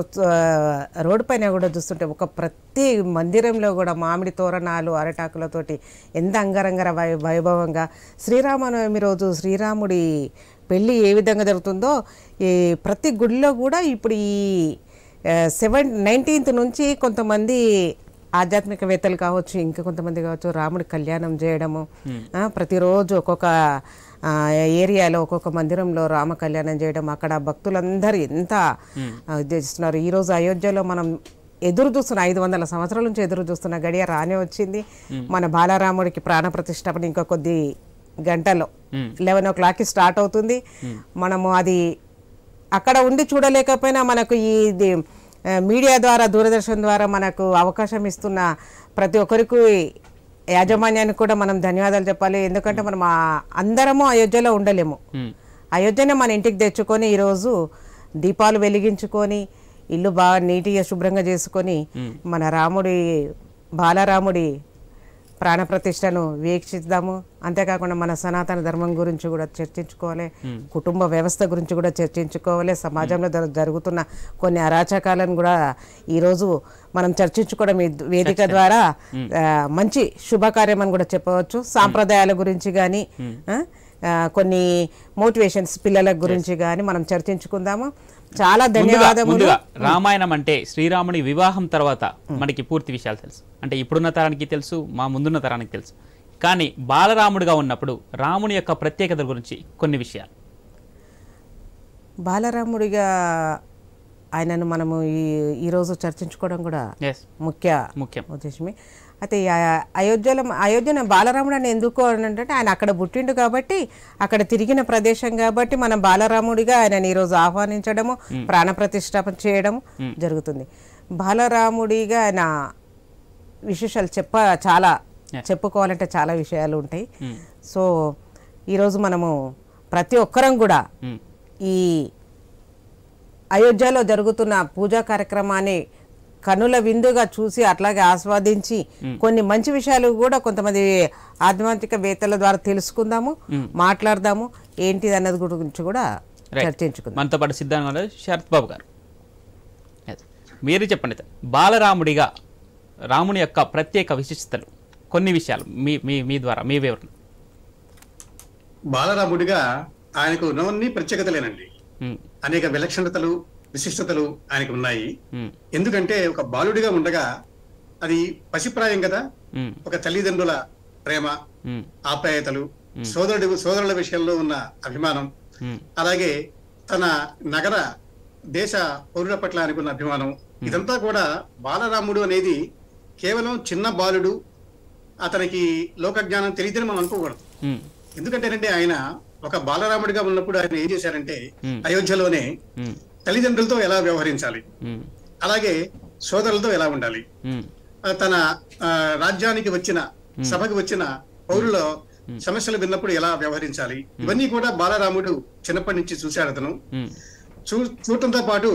రోడ్డు పైన కూడా చూస్తుంటే ఒక ప్రతి మందిరంలో కూడా మామిడి తోరణాలు అరటాకులతోటి ఎంత అంగరంగ వైభవంగా శ్రీరామనవమి రోజు శ్రీరాముడి పెళ్ళి ఏ విధంగా జరుగుతుందో ఈ ప్రతి గుడిలో కూడా ఇప్పుడు ఈ 19th నుంచి కొంతమంది ఆధ్యాత్మికవేత్తలు కావచ్చు, ఇంకా కొంతమంది కావచ్చు, రాముడి కళ్యాణం చేయడము, ప్రతిరోజు ఒక్కొక్క ఏరియాలో ఒక్కొక్క మందిరంలో రామ కళ్యాణం చేయడం, అక్కడ భక్తులందరూ ఎంత ఉద్దేశిస్తున్నారు. ఈరోజు అయోధ్యలో మనం ఎదురు చూస్తున్న 500 సంవత్సరాల నుంచి ఎదురు చూస్తున్న గడియ రానే వచ్చింది. మన బాలరాముడికి ప్రాణ ప్రతిష్టాపన ఇంకా కొద్ది గంటల్లో 11 o'clockకి స్టార్ట్ అవుతుంది. మనము అది అక్కడ ఉండి చూడలేకపోయినా మనకు ఇది మీడియా ద్వారా దూరదర్శన్ ద్వారా మనకు అవకాశం ఇస్తున్న ప్రతి ఒక్కరికి యాజమాన్యానికి కూడా మనం ధన్యవాదాలు చెప్పాలి. ఎందుకంటే మనం అందరము అయోధ్యలో ఉండలేము. అయోధ్యనే మన ఇంటికి తెచ్చుకొని ఈరోజు దీపాలు వెలిగించుకొని ఇల్లు బాగా నీట్గా శుభ్రంగా చేసుకొని మన బాలరాముడి ప్రాణప్రతిష్టను వీక్షిద్దాము. అంతేకాకుండా మన సనాతన ధర్మం గురించి కూడా చర్చించుకోవాలి, కుటుంబ వ్యవస్థ గురించి కూడా చర్చించుకోవాలి, సమాజంలో జరుగుతున్న కొన్ని అరాచకాలను కూడా ఈరోజు మనం చర్చించుకోవడం ఈ వేదిక ద్వారా మంచి శుభకార్యం అని కూడా చెప్పవచ్చు. సాంప్రదాయాల గురించి కానీ కొన్ని మోటివేషన్స్ పిల్లల గురించి కానీ మనం చర్చించుకుందాము. చాలా ధన్యవాదములు. రామాయణం అంటే శ్రీరాముని వివాహం తర్వాత మనకి పూర్తి విషయాలు తెలుసు, అంటే ఇప్పుడున్న తరానికి తెలుసు, మా ముందున్న తరానికి తెలుసు. కానీ బాలరాముడిగా ఉన్నప్పుడు రాముని యొక్క ప్రత్యేకత గురించి కొన్ని విషయాలు. బాలరాముడిగా ఆయనను మనము ఈరోజు చర్చించుకోవడం కూడా ముఖ్యం ఉద్దేశమే. అయితే అయోధ్యను బాలరాముడు అని ఎందుకు అంటే ఆయన అక్కడ పుట్టిండు కాబట్టి, అక్కడ తిరిగిన ప్రదేశం కాబట్టి మనం బాలరాముడిగా ఆయనని ఈరోజు ఆహ్వానించడము, ప్రాణప్రతిష్ఠాపన చేయడము జరుగుతుంది. బాలరాముడిగా ఆయన విశేషాలు చాలా చెప్పుకోవాలంటే చాలా విషయాలు ఉంటాయి. సో ఈరోజు మనము ప్రతి ఒక్కరం కూడా ఈ అయోధ్యలో జరుగుతున్న పూజా కార్యక్రమాన్ని కనుల విందుగా చూసి అట్లాగే ఆస్వాదించి కొన్ని మంచి విషయాలు కూడా కొంతమంది ఆధ్యాత్మికవేత్తల ద్వారా తెలుసుకుందాము, మాట్లాడదాము, ఏంటిది అన్నది గురించి కూడా చర్చించుకుందాం. మనతో పాటు సిద్ధంగా శరత్ బాబు గారు, మీరు చెప్పండి, బాలరాముడిగా రాముని యొక్క ప్రత్యేక విశిష్టతలు కొన్ని విషయాలు మీ ద్వారా మీ వివరణ. బాలరాముడిగా ఆయనకు ఉన్నవన్నీ ప్రత్యేకతలేనండి. అనేక విలక్షణతలు విశిష్టతలు ఆయనకు ఉన్నాయి. ఎందుకంటే ఒక బాలుడిగా ఉండగా అది పసిప్రాయం కదా, ఒక తల్లిదండ్రుల ప్రేమ ఆప్యాయతలు, సోదరుల విషయంలో ఉన్న అభిమానం, అలాగే తన నగర దేశ పౌరుల పట్ల అనుకున్న అభిమానం, ఇదంతా కూడా బాలరాముడు అనేది కేవలం చిన్న బాలుడు, అతనికి లోక జ్ఞానం తెలియదని మనం అనుకోకూడదు. ఎందుకంటేనంటే ఆయన ఒక బాలరాముడిగా ఉన్నప్పుడు ఆయన ఏం చేశారంటే అయోధ్యలోనే తల్లిదండ్రులతో ఎలా వ్యవహరించాలి, అలాగే సోదరులతో ఎలా ఉండాలి, తన రాజ్యానికి వచ్చిన సభకు వచ్చిన పౌరుల సమస్యలు విన్నప్పుడు ఎలా వ్యవహరించాలి, ఇవన్నీ కూడా బాలరాముడు చిన్నప్పటి నుంచి చూశాడు. అతను చూడటంతో పాటు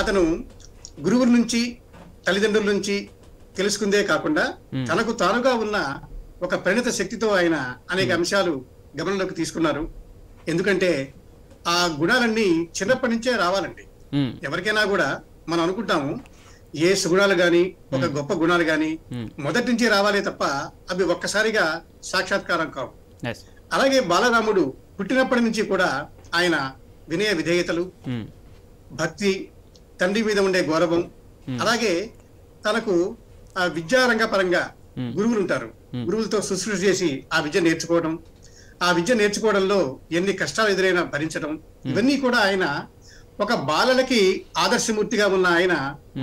అతను గురువుల నుంచి తల్లిదండ్రుల నుంచి తెలుసుకుందే కాకుండా తనకు తానుగా ఉన్న ఒక పరిణత శక్తితో ఆయన అనేక అంశాలు గమనంలోకి తీసుకున్నారు. ఎందుకంటే ఆ గుణాలన్నీ చిన్నప్పటి నుంచే రావాలండి. ఎవరికైనా కూడా మనం అనుకుంటాము ఏ సుగుణాలు గాని ఒక గొప్ప గుణాలు గాని మొదటి నుంచి రావాలే తప్ప అవి ఒక్కసారిగా సాక్షాత్కారం కావు. అలాగే బాలరాముడు పుట్టినప్పటి నుంచి కూడా ఆయన వినయ విధేయతలు, భక్తి, తండ్రి మీద ఉండే గౌరవం, అలాగే తనకు ఆ విద్యారంగ పరంగా గురువులు ఉంటారు, గురువులతో శుశ్రూష చేసి ఆ విద్య నేర్చుకోవడం, ఆ విద్య నేర్చుకోవడంలో ఎన్ని కష్టాలు ఎదురైనా భరించడం, ఇవన్నీ కూడా ఆయన ఒక బాలలకి ఆదర్శమూర్తిగా ఉన్న ఆయన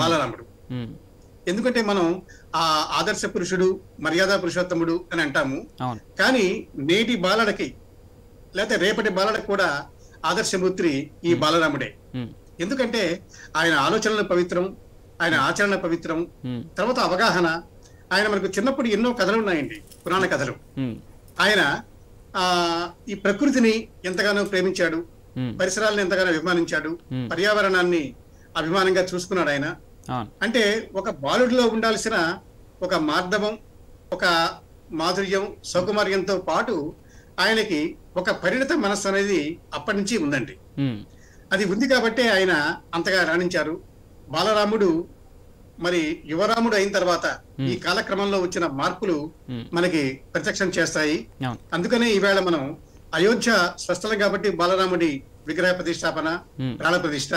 బాలరాముడు. ఎందుకంటే మనం ఆ ఆదర్శ పురుషుడు, మర్యాద పురుషోత్తముడు అని అంటాము. కానీ నేటి బాలలకి లేకపోతే రేపటి బాలలకు కూడా ఆదర్శమూర్తి ఈ బాలరాముడే. ఎందుకంటే ఆయన ఆలోచనలు పవిత్రం, ఆయన ఆచరణ పవిత్రం, తర్వాత అవగాహన. ఆయన మనకు చిన్నప్పుడు ఎన్నో కథలు ఉన్నాయండి, పురాణ కథలు. ఆయన ఈ ప్రకృతిని ఎంతగానో ప్రేమించాడు, పరిసరాలను ఎంతగానో అభిమానించాడు, పర్యావరణాన్ని అభిమానంగా చూసుకున్నాడు ఆయన. అంటే ఒక బాలుడిలో ఉండాల్సిన ఒక మార్దవం, ఒక మాధుర్యం, సౌకుమార్యంతో పాటు ఆయనకి ఒక పరిణత మనస్సు అనేది అప్పటి నుంచి ఉందండి. అది ఉంది కాబట్టే ఆయన అంతగా రాణించారు. బాలరాముడు మరి యువరాముడు అయిన తర్వాత ఈ కాలక్రమంలో వచ్చిన మార్పులు మనకి ప్రత్యక్షం చేస్తాయి. అందుకనే ఈవేళ మనం అయోధ్య స్వస్థలం కాబట్టి బాలరాముడి విగ్రహ ప్రతిష్టాపన, ప్రాణ ప్రతిష్ట.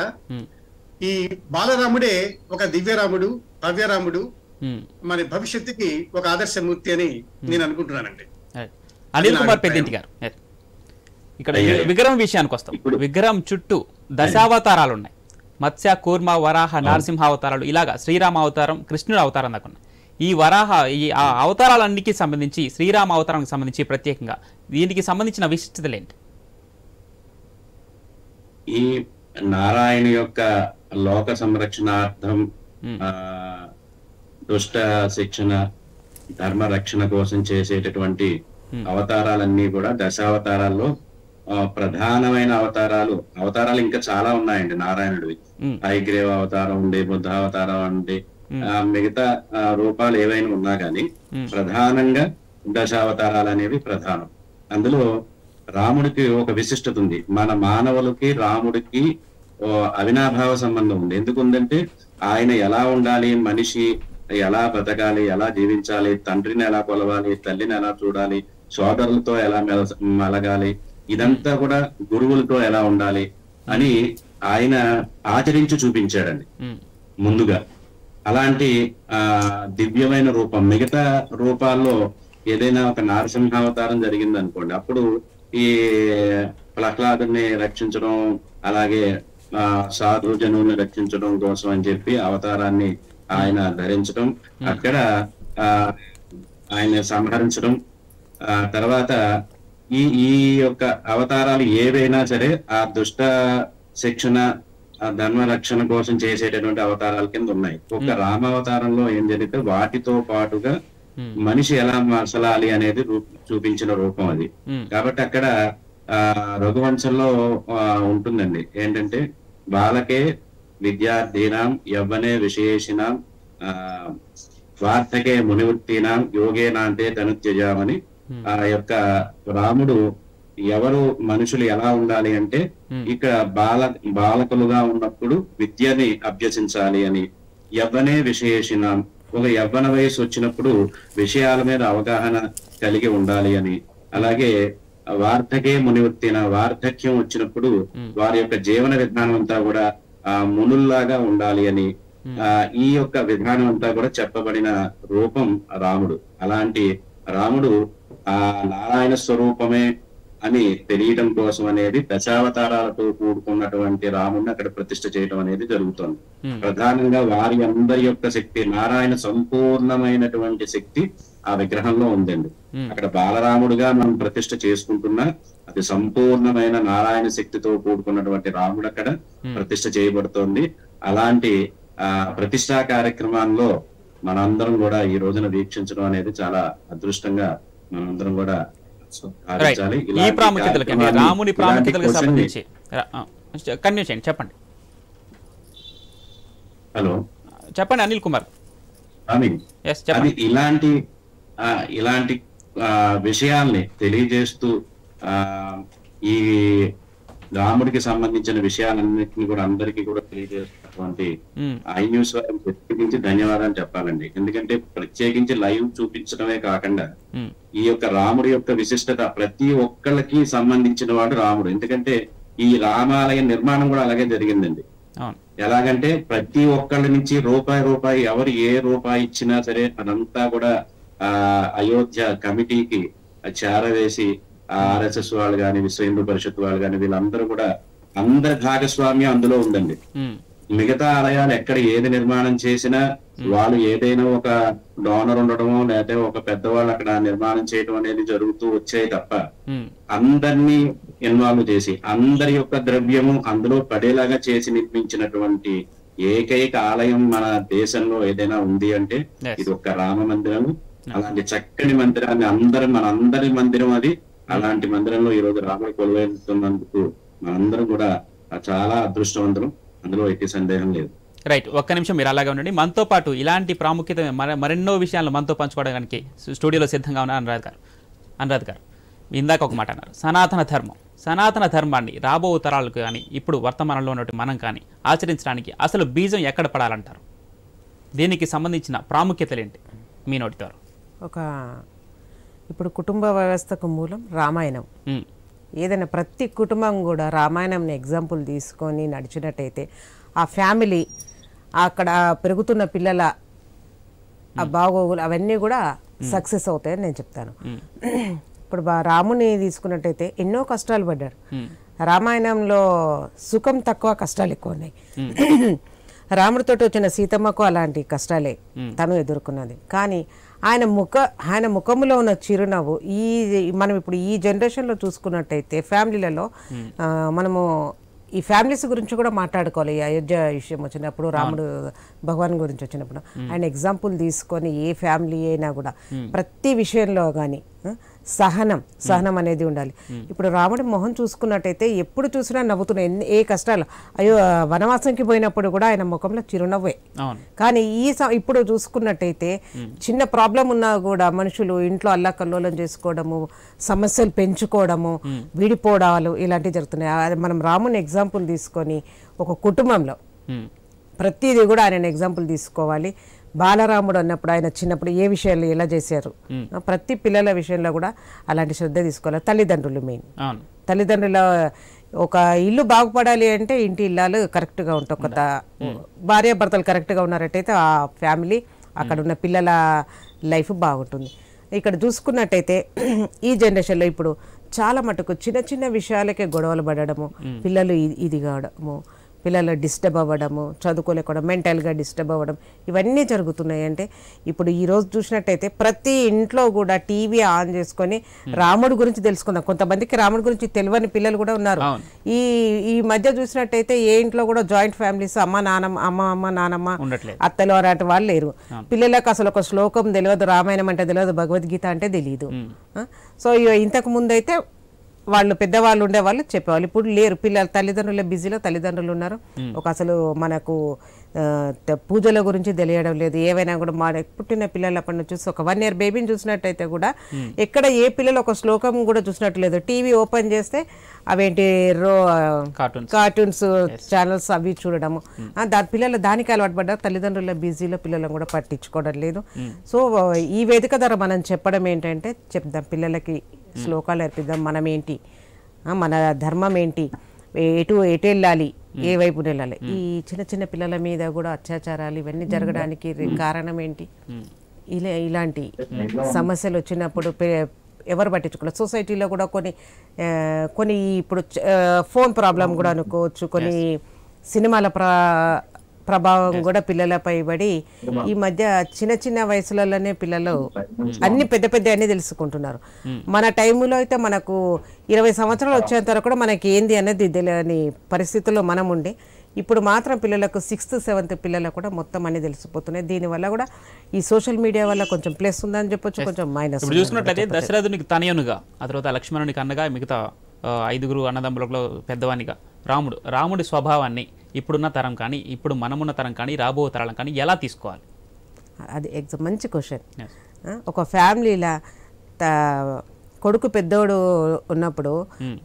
ఈ బాలరాముడే ఒక దివ్యరాముడు, భవ్యరాముడు, మరి భవిష్యత్తుకి ఒక ఆదర్శమూర్తి అని నేను అనుకుంటున్నానండి. అనిల్ కుమార్ పెద్దింటి గారు, ఇక్కడ విగ్రహం విషయానికి వస్తాం. విగ్రహం చుట్టూ దశావతారాలు ఉన్నాయి. మత్స్య, కూర్మ, వరాహ, నరసింహ అవతారాలు, ఇలాగా శ్రీరామ అవతారం, కృష్ణుడు అవతారం దాకా ఉన్నాయి. ఈ ఆ అవతారాలన్నిటికీ సంబంధించి శ్రీరామ అవతారానికి సంబంధించి ప్రత్యేకంగా దీనికి సంబంధించిన విశిష్టతలు ఏంటి? ఈ నారాయణ యొక్క లోక సంరక్షణార్థం, దుష్ట శిక్షణ, ధర్మ రక్షణ కోసం చేసేటటువంటి అవతారాలన్నీ కూడా దశావతారాల్లో ప్రధానమైన అవతారాలు ఇంకా చాలా ఉన్నాయండి నారాయణుడివి. హైగ్రీవ అవతారం ఉండే, బుద్ధ అవతారం ఉండే, మిగతా రూపాలు ఏవైనా ఉన్నా కానీ ప్రధానంగా దశావతారాలు అనేవి ప్రధానం. అందులో రాముడికి ఒక విశిష్టత ఉంది. మన మానవులకి రాముడికి అవినాభావ సంబంధం ఉంది. ఎందుకుందంటే ఆయన ఎలా ఉండాలి, మనిషి ఎలా బతకాలి, ఎలా జీవించాలి, తండ్రిని ఎలా కొలవాలి, తల్లిని ఎలా చూడాలి, సోదరులతో ఎలా మెలగాలి, ఇదంతా కూడా గురువులతో ఎలా ఉండాలి అని ఆయన ఆచరించి చూపించాడండి ముందుగా. అలాంటి దివ్యమైన రూపం. మిగతా రూపాల్లో ఏదైనా ఒక నరసింహావతారం జరిగింది అనుకోండి, అప్పుడు ఈ ప్రహ్లాదుని రక్షించడం, అలాగే సాధు జనువుని రక్షించడం కోసం అని చెప్పి అవతారాన్ని ఆయన ధరించడం, అక్కడ ఆయన సంహరించడం, తర్వాత ఈ యొక్క అవతారాలు ఏవైనా సరే ఆ దుష్ట శిక్షణ, ధర్మ రక్షణ కోసం చేసేటటువంటి అవతారాల కింద ఉన్నాయి. ఒక రామావతారంలో ఏం జరిగితే వాటితో పాటుగా మనిషి ఎలా మసలాలి అనేది చూపించిన రూపం అది. కాబట్టి అక్కడ రఘువంశంలో ఉంటుందండి ఏంటంటే బాలకే విద్యార్థీనాం యవ్వనే విశేషినాం వార్ధకే మునివృత్తీనాం యోగేనాంతే తనుత్యజామని. ఆ యొక్క రాముడు ఎవరు మనుషులు ఎలా ఉండాలి అంటే ఇక్కడ బాలకులుగా ఉన్నప్పుడు విద్యని అభ్యసించాలి అని, యవ్వనే విశేషినాం ఒక యవ్వన వయసు వచ్చినప్పుడు విషయాల మీద అవగాహన కలిగి ఉండాలి అని, అలాగే వార్ధకే మునివృత్తిన వార్ధక్యం వచ్చినప్పుడు వారి యొక్క జీవన విధానం అంతా కూడా మునుల్లాగా ఉండాలి అని, ఈ యొక్క విధానం అంతా కూడా చెప్పబడిన రూపం రాముడు. అలాంటి రాముడు ఆ నారాయణ స్వరూపమే అని తెలియడం కోసం అనేది దశావతారాలతో కూడుకున్నటువంటి రాముడిని అక్కడ ప్రతిష్ఠ చేయడం అనేది జరుగుతుంది. ప్రధానంగా వారి అందరి యొక్క శక్తి, నారాయణ సంపూర్ణమైనటువంటి శక్తి ఆ విగ్రహంలో ఉందండి. అక్కడ బాలరాముడుగా మనం ప్రతిష్ఠ చేసుకుంటున్నా అది సంపూర్ణమైన నారాయణ శక్తితో కూడుకున్నటువంటి రాముడు అక్కడ ప్రతిష్ఠ చేయబడుతోంది. అలాంటి ప్రతిష్టా కార్యక్రమాల్లో మనందరం కూడా ఈ రోజున వీక్షించడం అనేది చాలా అదృష్టంగా మనందరం కూడా ఈ ప్రాముఖ్యతలకి, రాముని ప్రాముఖ్యతలకు సంబంధించి కంటిన్యూ చేయండి, చెప్పండి. హలో, చెప్పండి అనిల్ కుమార్. ఇలాంటి విషయాల్ని తెలియజేస్తూ ఈ రాముడికి సంబంధించిన విషయాలన్నింటినీ కూడా అందరికీ కూడా తెలియజేస్తున్నటువంటి ఐ న్యూస్ వారికి ప్రత్యేకించి ధన్యవాదాలు చెప్పాలండి. ఎందుకంటే ప్రత్యేకించి లైవ్ చూపించడమే కాకుండా ఈ యొక్క రాముడి యొక్క విశిష్టత ప్రతి ఒక్కళ్ళకి సంబంధించిన వాడు రాముడు. ఎందుకంటే ఈ రామాలయ నిర్మాణం కూడా అలాగే జరిగిందండి. ఎలాగంటే ప్రతి ఒక్కళ్ళ నుంచి రూపాయి ఎవరు ఏ రూపాయి ఇచ్చినా సరే అదంతా కూడా అయోధ్య కమిటీకి చేరవేసి ఆర్ఎస్ఎస్ వాళ్ళు కానీ, విశ్వ హిందూ పరిషత్ వాళ్ళు కానీ, వీళ్ళందరూ కూడా అందరి భాగస్వామ్యం అందులో ఉందండి. మిగతా ఆలయాలు ఎక్కడ ఏది నిర్మాణం చేసినా వాళ్ళు ఏదైనా ఒక డోనర్ ఉండడమో లేకపోతే ఒక పెద్దవాళ్ళు అక్కడ నిర్మాణం చేయడం అనేది జరుగుతూ వచ్చాయి తప్ప అందరినీ ఇన్వాల్వ్ చేసి అందరి యొక్క ద్రవ్యము అందులో పడేలాగా చేసి నిర్మించినటువంటి ఏకైక ఆలయం మన దేశంలో ఏదైనా ఉంది అంటే ఇది ఒక రామ మందిరము. అలాంటి చక్కని మందిరాన్ని మనందరి మందిరం అది. అలాంటి మందిరంలో ఈ రోజు రాముడు కొలువైతున్నందుకు మనందరం కూడా చాలా అదృష్టవంతులం, అందులో ఎట్టి సందేహం లేదు. రైట్, ఒక్క నిమిషం మీరు అలాగే ఉండండి. మనతో పాటు ఇలాంటి ప్రాముఖ్యత మరెన్నో విషయాలు మనతో పంచుకోవడానికి స్టూడియోలో సిద్ధంగా ఉన్నారు అనురాధ్ గారు. ఇందాక ఒక మాట అన్నారు, సనాతన ధర్మాన్ని రాబో తరాలకు కానీ ఇప్పుడు వర్తమానంలో ఉన్నట్టు మనం కానీ ఆచరించడానికి అసలు బీజం ఎక్కడ పడాలంటారు? దీనికి సంబంధించిన ప్రాముఖ్యతలు ఏంటి మీ నోటితో? ఇప్పుడు కుటుంబ వ్యవస్థకు మూలం రామాయణం. ఏదైనా ప్రతి కుటుంబం కూడా రామాయణంని ఎగ్జాంపుల్ తీసుకొని నడిచినట్టయితే ఆ ఫ్యామిలీ, అక్కడ పెరుగుతున్న పిల్లల ఆ బాగోగులు అవన్నీ కూడా సక్సెస్ అవుతాయని నేను చెప్తాను. ఇప్పుడు రాముని తీసుకున్నట్టయితే ఎన్నో కష్టాలు పడ్డాడు. రామాయణంలో సుఖం తక్కువ, కష్టాలు ఎక్కువ ఉన్నాయి. రాముడితో వచ్చిన సీతమ్మకు అలాంటి కష్టాలే తను ఎదుర్కొన్నది. కానీ ఆయన ముఖంలో ఉన్న చిరునవ్వు మనం ఇప్పుడు ఈ జనరేషన్లో చూసుకున్నట్టయితే ఫ్యామిలీలలో మనము ఈ ఫ్యామిలీస్ గురించి కూడా మాట్లాడుకోవాలి. ఈ అయోధ్య విషయం వచ్చినప్పుడు, రాముడు భగవాన్ గురించి వచ్చినప్పుడు ఆయన ఎగ్జాంపుల్ తీసుకొని ఏ ఫ్యామిలీ అయినా కూడా ప్రతి విషయంలో కానీ సహనం అనేది ఉండాలి. ఇప్పుడు రాముడి మొహం చూసుకున్నట్టయితే ఎప్పుడు చూసినా నవ్వుతున్నా, ఏ కష్టాలు, అయ్యో వనవాసంకి పోయినప్పుడు కూడా ఆయన ముఖంలో చిరునవ్వే. కానీ ఇప్పుడు చూసుకున్నట్టయితే చిన్న ప్రాబ్లం ఉన్నా కూడా మనుషులు ఇంట్లో అల్లాకల్లోలం చేసుకోవడము, సమస్యలు పెంచుకోవడము, విడిపోవడాలు ఇలాంటివి జరుగుతున్నాయి. మనం రాముని ఎగ్జాంపుల్ తీసుకొని ఒక కుటుంబంలో ప్రతిదీ కూడా ఆయన ఎగ్జాంపుల్ తీసుకోవాలి. బాలరాముడు అన్నప్పుడు ఆయన చిన్నప్పుడు ఏ విషయాలు ఎలా చేశారు, ప్రతి పిల్లల విషయంలో కూడా అలాంటి శ్రద్ధ తీసుకోవాలి. తల్లిదండ్రులు మెయిన్, తల్లిదండ్రుల ఒక ఇల్లు బాగుపడాలి అంటే ఇంటి ఇల్లాలు కరెక్ట్గా ఉంటాయి. కొత్త భార్యాభర్తలు కరెక్ట్గా ఉన్నారంటైతే ఆ ఫ్యామిలీ, అక్కడ ఉన్న పిల్లల లైఫ్ బాగుంటుంది. ఇక్కడ చూసుకున్నట్టయితే ఈ జనరేషన్లో ఇప్పుడు చాలా మటుకు చిన్న చిన్న విషయాలకే గొడవలు పడడము, పిల్లలు ఇది కావడము, పిల్లలు డిస్టర్బ్ అవ్వడము, చదువుకోలేకపోవడం, మెంటల్గా డిస్టర్బ్ అవ్వడం, ఇవన్నీ జరుగుతున్నాయి. అంటే ఇప్పుడు ఈరోజు చూసినట్టయితే ప్రతి ఇంట్లో కూడా టీవీ ఆన్ చేసుకొని రాముడి గురించి తెలుసుకుందాం. కొంతమందికి రాముడి గురించి తెలియని పిల్లలు కూడా ఉన్నారు. ఈ మధ్య చూసినట్టయితే ఏ ఇంట్లో కూడా జాయింట్ ఫ్యామిలీస్, అమ్మ నానమ్మ అత్తలు అలాంటి వాళ్ళు లేరు. పిల్లలకు అసలు ఒక శ్లోకం తెలియదు, రామాయణం అంటే తెలియదు, భగవద్గీత అంటే తెలియదు. సో ఇంతకు ముందు అయితే వాళ్ళు పెద్దవాళ్ళు ఉండేవాళ్ళు చెప్పేవాళ్ళు, ఇప్పుడు లేరు. పిల్లలు తల్లిదండ్రుల బిజీలో తల్లిదండ్రులు ఉన్నారు. ఒక అసలు మనకు పూజల గురించి తెలియడం లేదు. ఏవైనా కూడా పుట్టిన పిల్లలప్పటి నుంచి చూసి ఒక 1 year బేబీని చూసినట్టయితే కూడా ఎక్కడ ఏ పిల్లలు ఒక శ్లోకం కూడా చూసినట్టు లేదు. టీవీ ఓపెన్ చేస్తే అవేంటి కార్టూన్స్ ఛానల్స్ అవి చూడడము, పిల్లలు దానికి అలవాటు పడ్డారు. తల్లిదండ్రుల బిజీలో పిల్లలను కూడా పట్టించుకోవడం లేదు. సో ఈ వేదిక ద్వారా మనం చెప్పడం ఏంటంటే, చెప్దాం పిల్లలకి, శ్లోకాలు నేర్పిద్దాం, మనం ఏంటి, మన ధర్మం ఏంటి, ఎటు వెళ్ళాలి, ఏ వైపు వెళ్ళాలి. ఈ చిన్న చిన్న పిల్లల మీద కూడా అత్యాచారాలు ఇవన్నీ జరగడానికి కారణం ఏంటి? ఇలాంటి సమస్యలు వచ్చినప్పుడు ఎవరు పట్టించుకోలేదు. సొసైటీలో కూడా కొన్ని ఇప్పుడు ఫోన్ ప్రాబ్లం కూడా అనుకోవచ్చు, కొన్ని సినిమాల ప్రభావం కూడా పిల్లలపై పడి ఈ మధ్య చిన్న చిన్న వయసులలోనే పిల్లలు అన్ని పెద్ద అన్ని తెలుసుకుంటున్నారు. మన టైంలో అయితే మనకు 20 సంవత్సరాలు వచ్చేంత వరకు కూడా మనకి ఏంది అనేది తెలియని పరిస్థితుల్లో మనం ఉండి, ఇప్పుడు మాత్రం పిల్లలకు 6th 7th పిల్లలకు కూడా మొత్తం అన్ని తెలిసిపోతున్నాయి. దీనివల్ల కూడా ఈ సోషల్ మీడియా వల్ల కొంచెం ప్లస్ ఉందని చెప్పొచ్చు, కొంచెం మైనస్. ఇప్పుడు చూసుకున్నట్లయితే దశరథునికి తనయునుగా, ఆ తర్వాత లక్ష్మణునికి అన్నగా, మిగతా 5గురు అన్నదమ్ములలో పెద్దవానిగా రాముడి స్వభావాన్ని ఇప్పుడున్న తరం కానీ, ఇప్పుడు మనమున్న తరం కానీ, రాబో తరం కానీ ఎలా తీసుకోవాలి? అది మంచి క్వశ్చన్. ఒక ఫ్యామిలీలా కొడుకు పెద్దోడు ఉన్నప్పుడు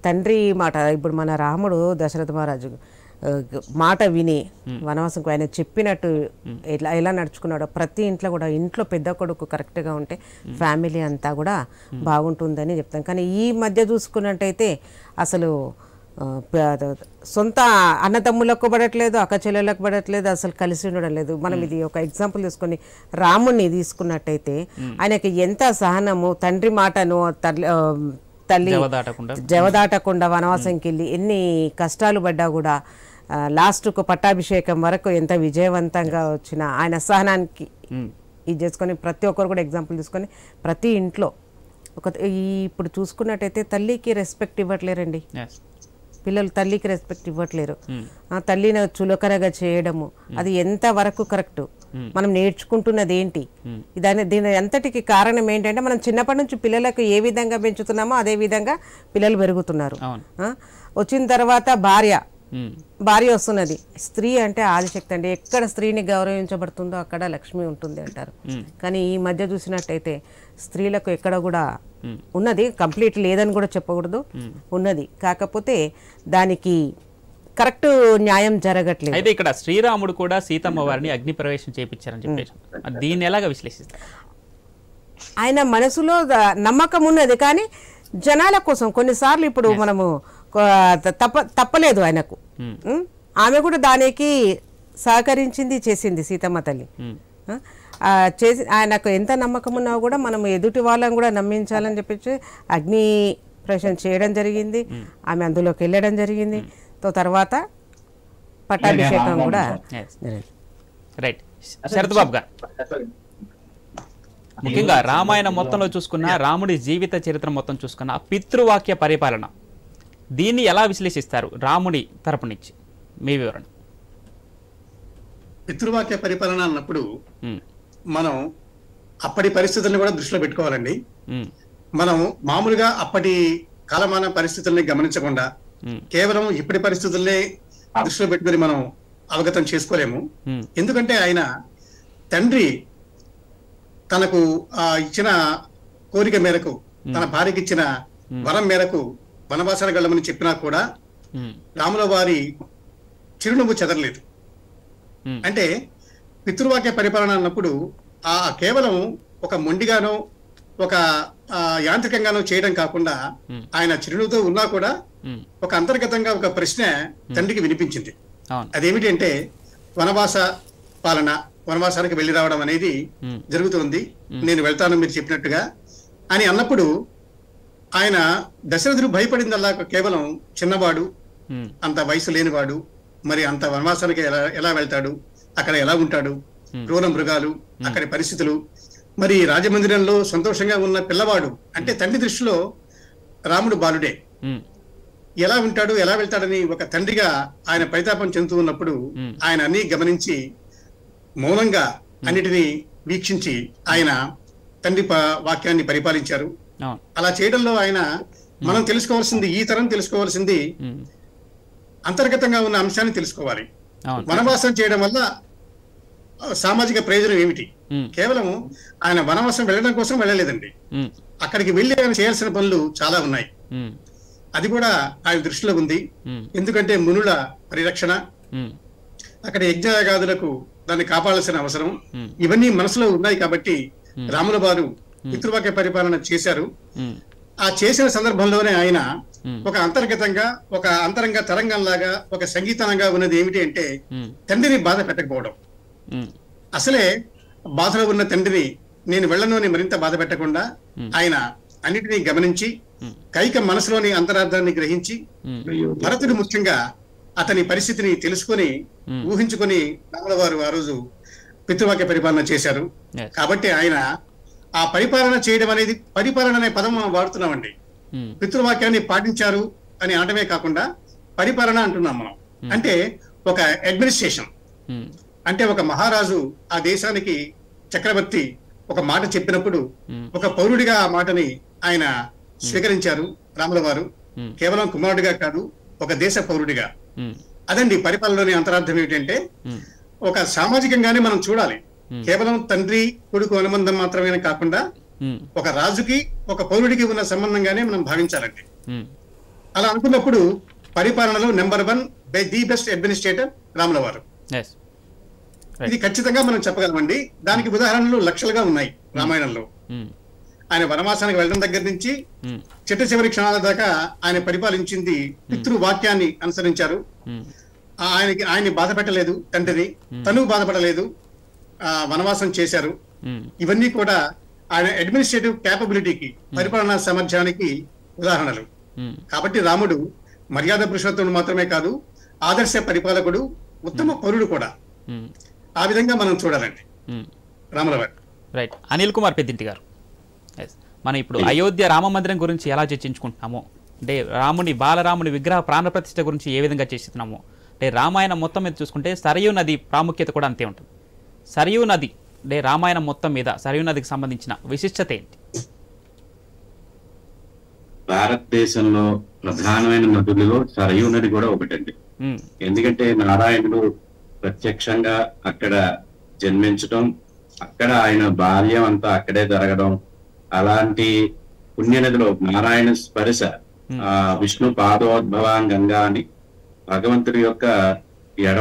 తండ్రి మాట, ఇప్పుడు మన రాముడు దశరథ మహారాజు మాట విని వనవాసంకు ఆయన చెప్పినట్టు ఎలా నడుచుకున్నాడో, ప్రతి ఇంట్లో కూడా ఇంట్లో పెద్ద కొడుకు కరెక్ట్గా ఉంటే ఫ్యామిలీ అంతా కూడా బాగుంటుందని చెప్తాను. కానీ ఈ మధ్య చూసుకున్నట్టయితే అసలు సొంత అన్నతమ్ములకు పడట్లేదు, అక్క చెల్లెలకు పడట్లేదు, అసలు కలిసి ఉండడం లేదు. మనం ఇది ఒక ఎగ్జాంపుల్ తీసుకొని రాముణ్ణి తీసుకున్నట్టయితే ఆయనకి ఎంత సహనము, తండ్రి మాటను తల్లి జవదాటకుండా వనవాసంకి వెళ్ళి ఎన్ని కష్టాలు పడ్డా కూడా లాస్ట్కు పట్టాభిషేకం వరకు ఎంత విజయవంతంగా వచ్చిన ఆయన సహనానికి ఇది చేసుకొని ప్రతి ఒక్కరు కూడా ఎగ్జాంపుల్ తీసుకొని ప్రతి ఇంట్లో ఇప్పుడు చూసుకున్నట్టయితే తల్లికి రెస్పెక్ట్ ఇవ్వట్లేరండి. పిల్లలు తల్లికి రెస్పెక్ట్ ఇవ్వట్లేరు. తల్లిని చులకనగా చేయడము అది ఎంత వరకు కరెక్ట్? మనం నేర్చుకుంటున్నది ఏంటి? దీని అంతటికి కారణం ఏంటంటే మనం చిన్నప్పటి నుంచి పిల్లలకు ఏ విధంగా పెంచుతున్నామో అదే విధంగా పిల్లలు పెరుగుతున్నారు. వచ్చిన తర్వాత భార్య వస్తున్నది. స్త్రీ అంటే ఆదిశక్తి అండి. ఎక్కడ స్త్రీని గౌరవించబడుతుందో అక్కడ లక్ష్మి ఉంటుంది అంటారు. కానీ ఈ మధ్య చూసినట్టయితే స్త్రీలకు ఎక్కడ కూడా ఉన్నది, కంప్లీట్ లేదని కూడా చెప్పకూడదు, ఉన్నది. కాకపోతే దానికి కరెక్ట్ న్యాయం జరగట్లేదు. అయితే ఇక్కడ శ్రీరాముడు కూడా సీతమ్మ వారిని అగ్ని ప్రవేశం చేయించారని చెప్పేసి దీన్ని ఎలాగా విశ్లేషిస్తారు? ఆయన మనసులో నమ్మకం ఉన్నది, కానీ జనాల కోసం కొన్నిసార్లు ఇప్పుడు మనము తప్పలేదు ఆయనకు. ఆమె కూడా దానికి సహకరించింది, చేసింది సీతమ్మ తల్లి. చేసి ఆయనకు ఎంత నమ్మకం ఉన్నా కూడా మనం ఎదుటి వాళ్ళని కూడా నమ్మించాలని చెప్పేసి అగ్ని ప్రవేశం చేయడం జరిగింది. ఆమె అందులోకి వెళ్ళడం జరిగింది. తర్వాత పట్టాభిషేకం కూడా. రైట్. శరత్ బాబు గారు, ముఖ్యంగా రామాయణం మొత్తంలో చూసుకున్న, రాముడి జీవిత చరిత్ర మొత్తం చూసుకున్న పితృవాక్య పరిపాలన, దీన్ని ఎలా విశ్లేషిస్తారు రాముడి తరపు నుంచి? మీ వివరణ. పితృవాక్య పరిపాలన అన్నప్పుడు మనం అప్పటి పరిస్థితులను కూడా దృష్టిలో పెట్టుకోవాలండి. మనం మామూలుగా అప్పటి కాలమాన పరిస్థితుల్ని గమనించకుండా కేవలం ఇప్పటి పరిస్థితుల్ని దృష్టిలో పెట్టుకుని మనం అవగతం చేసుకోలేము. ఎందుకంటే ఆయన తండ్రి తనకు ఇచ్చిన కోరిక మేరకు, తన భార్యకి ఇచ్చిన వరం మేరకు వనవాసానికి వెళ్ళమని చెప్పినా కూడా రాముల వారి చిరునవ్వు చెదరలేదు. అంటే పితృవాక్య పరిపాలన అన్నప్పుడు కేవలం ఒక మొండిగానో ఒక యాంత్రికంగానో చేయడం కాకుండా ఆయన చిరునవ్వుతో ఉన్నా కూడా ఒక అంతర్గతంగా ఒక ప్రశ్న తండ్రికి వినిపించింది. అదేమిటి అంటే వనవాస పాలన, వనవాసానికి వెళ్ళి రావడం అనేది జరుగుతుంది, నేను వెళ్తాను మీరు చెప్పినట్టుగా అని అన్నప్పుడు ఆయన దశరథుడు భయపడిందల్లా కేవలం చిన్నవాడు, అంత వయసు లేనివాడు, మరి అంత వనవాసానికి ఎలా వెళ్తాడు, అక్కడ ఎలా ఉంటాడు, క్రూర మృగాలు, అక్కడి పరిస్థితులు, మరి రాజమందిరంలో సంతోషంగా ఉన్న పిల్లవాడు అంటే తండ్రి దృష్టిలో రాముడు బాలుడే, ఎలా ఉంటాడు, ఎలా వెళ్తాడని ఒక తండ్రిగా ఆయన పరితాపం చెందుతూ ఉన్నప్పుడు ఆయన అన్ని గమనించి మౌనంగా అన్నిటినీ వీక్షించి ఆయన తండ్రి వాక్యాన్ని పరిపాలించారు. అలా చేయడంలో ఆయన మనం తెలుసుకోవాల్సింది, ఈ తరం తెలుసుకోవాల్సింది అంతర్గతంగా ఉన్న అంశాన్ని తెలుసుకోవాలి. వనవాసం చేయడం వల్ల సామాజిక ప్రయోజనం ఏమిటి? కేవలం ఆయన వనవాసం వెళ్ళడం కోసం వెళ్ళలేదండి. అక్కడికి వెళ్ళి ఆయన చేయాల్సిన పనులు చాలా ఉన్నాయి. అది కూడా ఆయన దృష్టిలో ఉంది. ఎందుకంటే మునుల పరిరక్షణ, అక్కడ యజ్ఞయాగాదులకు దాన్ని కాపాడాల్సిన అవసరం, ఇవన్నీ మనసులో ఉన్నాయి. కాబట్టి రాముల వారు పితృవాక్య పరిపాలన చేశారు. ఆ చేసిన సందర్భంలోనే ఆయన ఒక అంతర్గతంగా, ఒక అంతరంగ తరంగంలాగా, ఒక సంగీతంగా ఉన్నది ఏమిటి అంటే తండ్రిని బాధ పెట్టకపోవడం. అసలే బాధలో ఉన్న తండ్రిని నేను వెళ్ళను అని మరింత బాధ పెట్టకుండా ఆయన అన్నిటినీ గమనించి కైక మనసులోని అంతరార్థాన్ని గ్రహించి భరతుడు ముఖ్యంగా అతని పరిస్థితిని తెలుసుకొని ఊహించుకొని రాముల వారు ఆ రోజు పితృవాక్య పరిపాలన చేశారు. కాబట్టి ఆయన ఆ పరిపాలన చేయడం అనేది, పరిపాలన అనే పదం మనం వాడుతున్నామండి. పితృవాక్యాన్ని పాటించారు అని అనడమే కాకుండా పరిపాలన అంటున్నాం మనం. అంటే ఒక అడ్మినిస్ట్రేషన్, అంటే ఒక మహారాజు ఆ దేశానికి చక్రవర్తి ఒక మాట చెప్పినప్పుడు ఒక పౌరుడిగా ఆ మాటని ఆయన స్వీకరించారు రాముల వారు. కేవలం కుమారుడిగా కాదు, ఒక దేశ పౌరుడిగా. అదండి పరిపాలనలోని అంతరార్థం ఏమిటంటే ఒక సామాజికంగానే మనం చూడాలి. కేవలం తండ్రి కొడుకు అనుబంధం మాత్రమే కాకుండా ఒక రాజుకి ఒక పౌరుడికి ఉన్న సంబంధంగానే మనం భావించాలండి. అలా అనుకున్నప్పుడు పరిపాలనలో నెంబర్ 1 ది బెస్ట్ అడ్మినిస్ట్రేటర్ రాముల వారు. ఇది ఖచ్చితంగా మనం చెప్పగలమండి. దానికి ఉదాహరణలు లక్షలుగా ఉన్నాయి రామాయణంలో. ఆయన వనవాసానికి వెళ్ళడం దగ్గర నుంచి చిట్ట చివరి క్షణాల దాకా ఆయన పరిపాలించింది పితృవాక్యాన్ని అనుసరించారు. ఆయన్ని బాధ పెట్టలేదు తండ్రిని, తను బాధపడలేదు, వనవాసం చేశారు. ఇవన్నీ కూడా ఆయన అడ్మినిస్ట్రేటివ్ క్యాపబిలిటీకి, పరిపాలనా సామర్థ్యానికి ఉదాహరణలు. కాబట్టి రాముడు మర్యాద పురుషోత్తముడు మాత్రమే కాదు, ఆదర్శ పరిపాలకుడు, ఉత్తమ పౌరుడు కూడా. ఆ విధంగా మనం చూడాలండి రాముల వారు. రైట్. అనిల్ కుమార్ పెద్దింటి గారు, మనం ఇప్పుడు అయోధ్య రామ మందిరం గురించి ఎలా చర్చించుకుంటున్నామో, అంటే బాలరాముని విగ్రహ ప్రాణప్రతిష్ఠ గురించి ఏ విధంగా చేస్తున్నామో, అంటే రామాయణం మొత్తం మీద చూసుకుంటే సరయూ నది ప్రాముఖ్యత కూడా అంతే ఉంటుంది. సరయూ నది అంటే రామాయణం మొత్తం మీద సరయూ నదికి సంబంధించిన విశిష్టత ఏంటి? భారతదేశంలో ప్రధానమైన నదులలో సరయూ నది కూడా ఒకటండి. ఎందుకంటే నారాయణుడు ప్రత్యక్షంగా అక్కడ జన్మించడం, అక్కడ ఆయన బాల్యం అంతా అక్కడే జరగడం, అలాంటి పుణ్యనదిలో నారాయణ స్పర్శ, విష్ణు పాదోద్భవాంగంగా అని భగవంతుడి యొక్క ఎడమ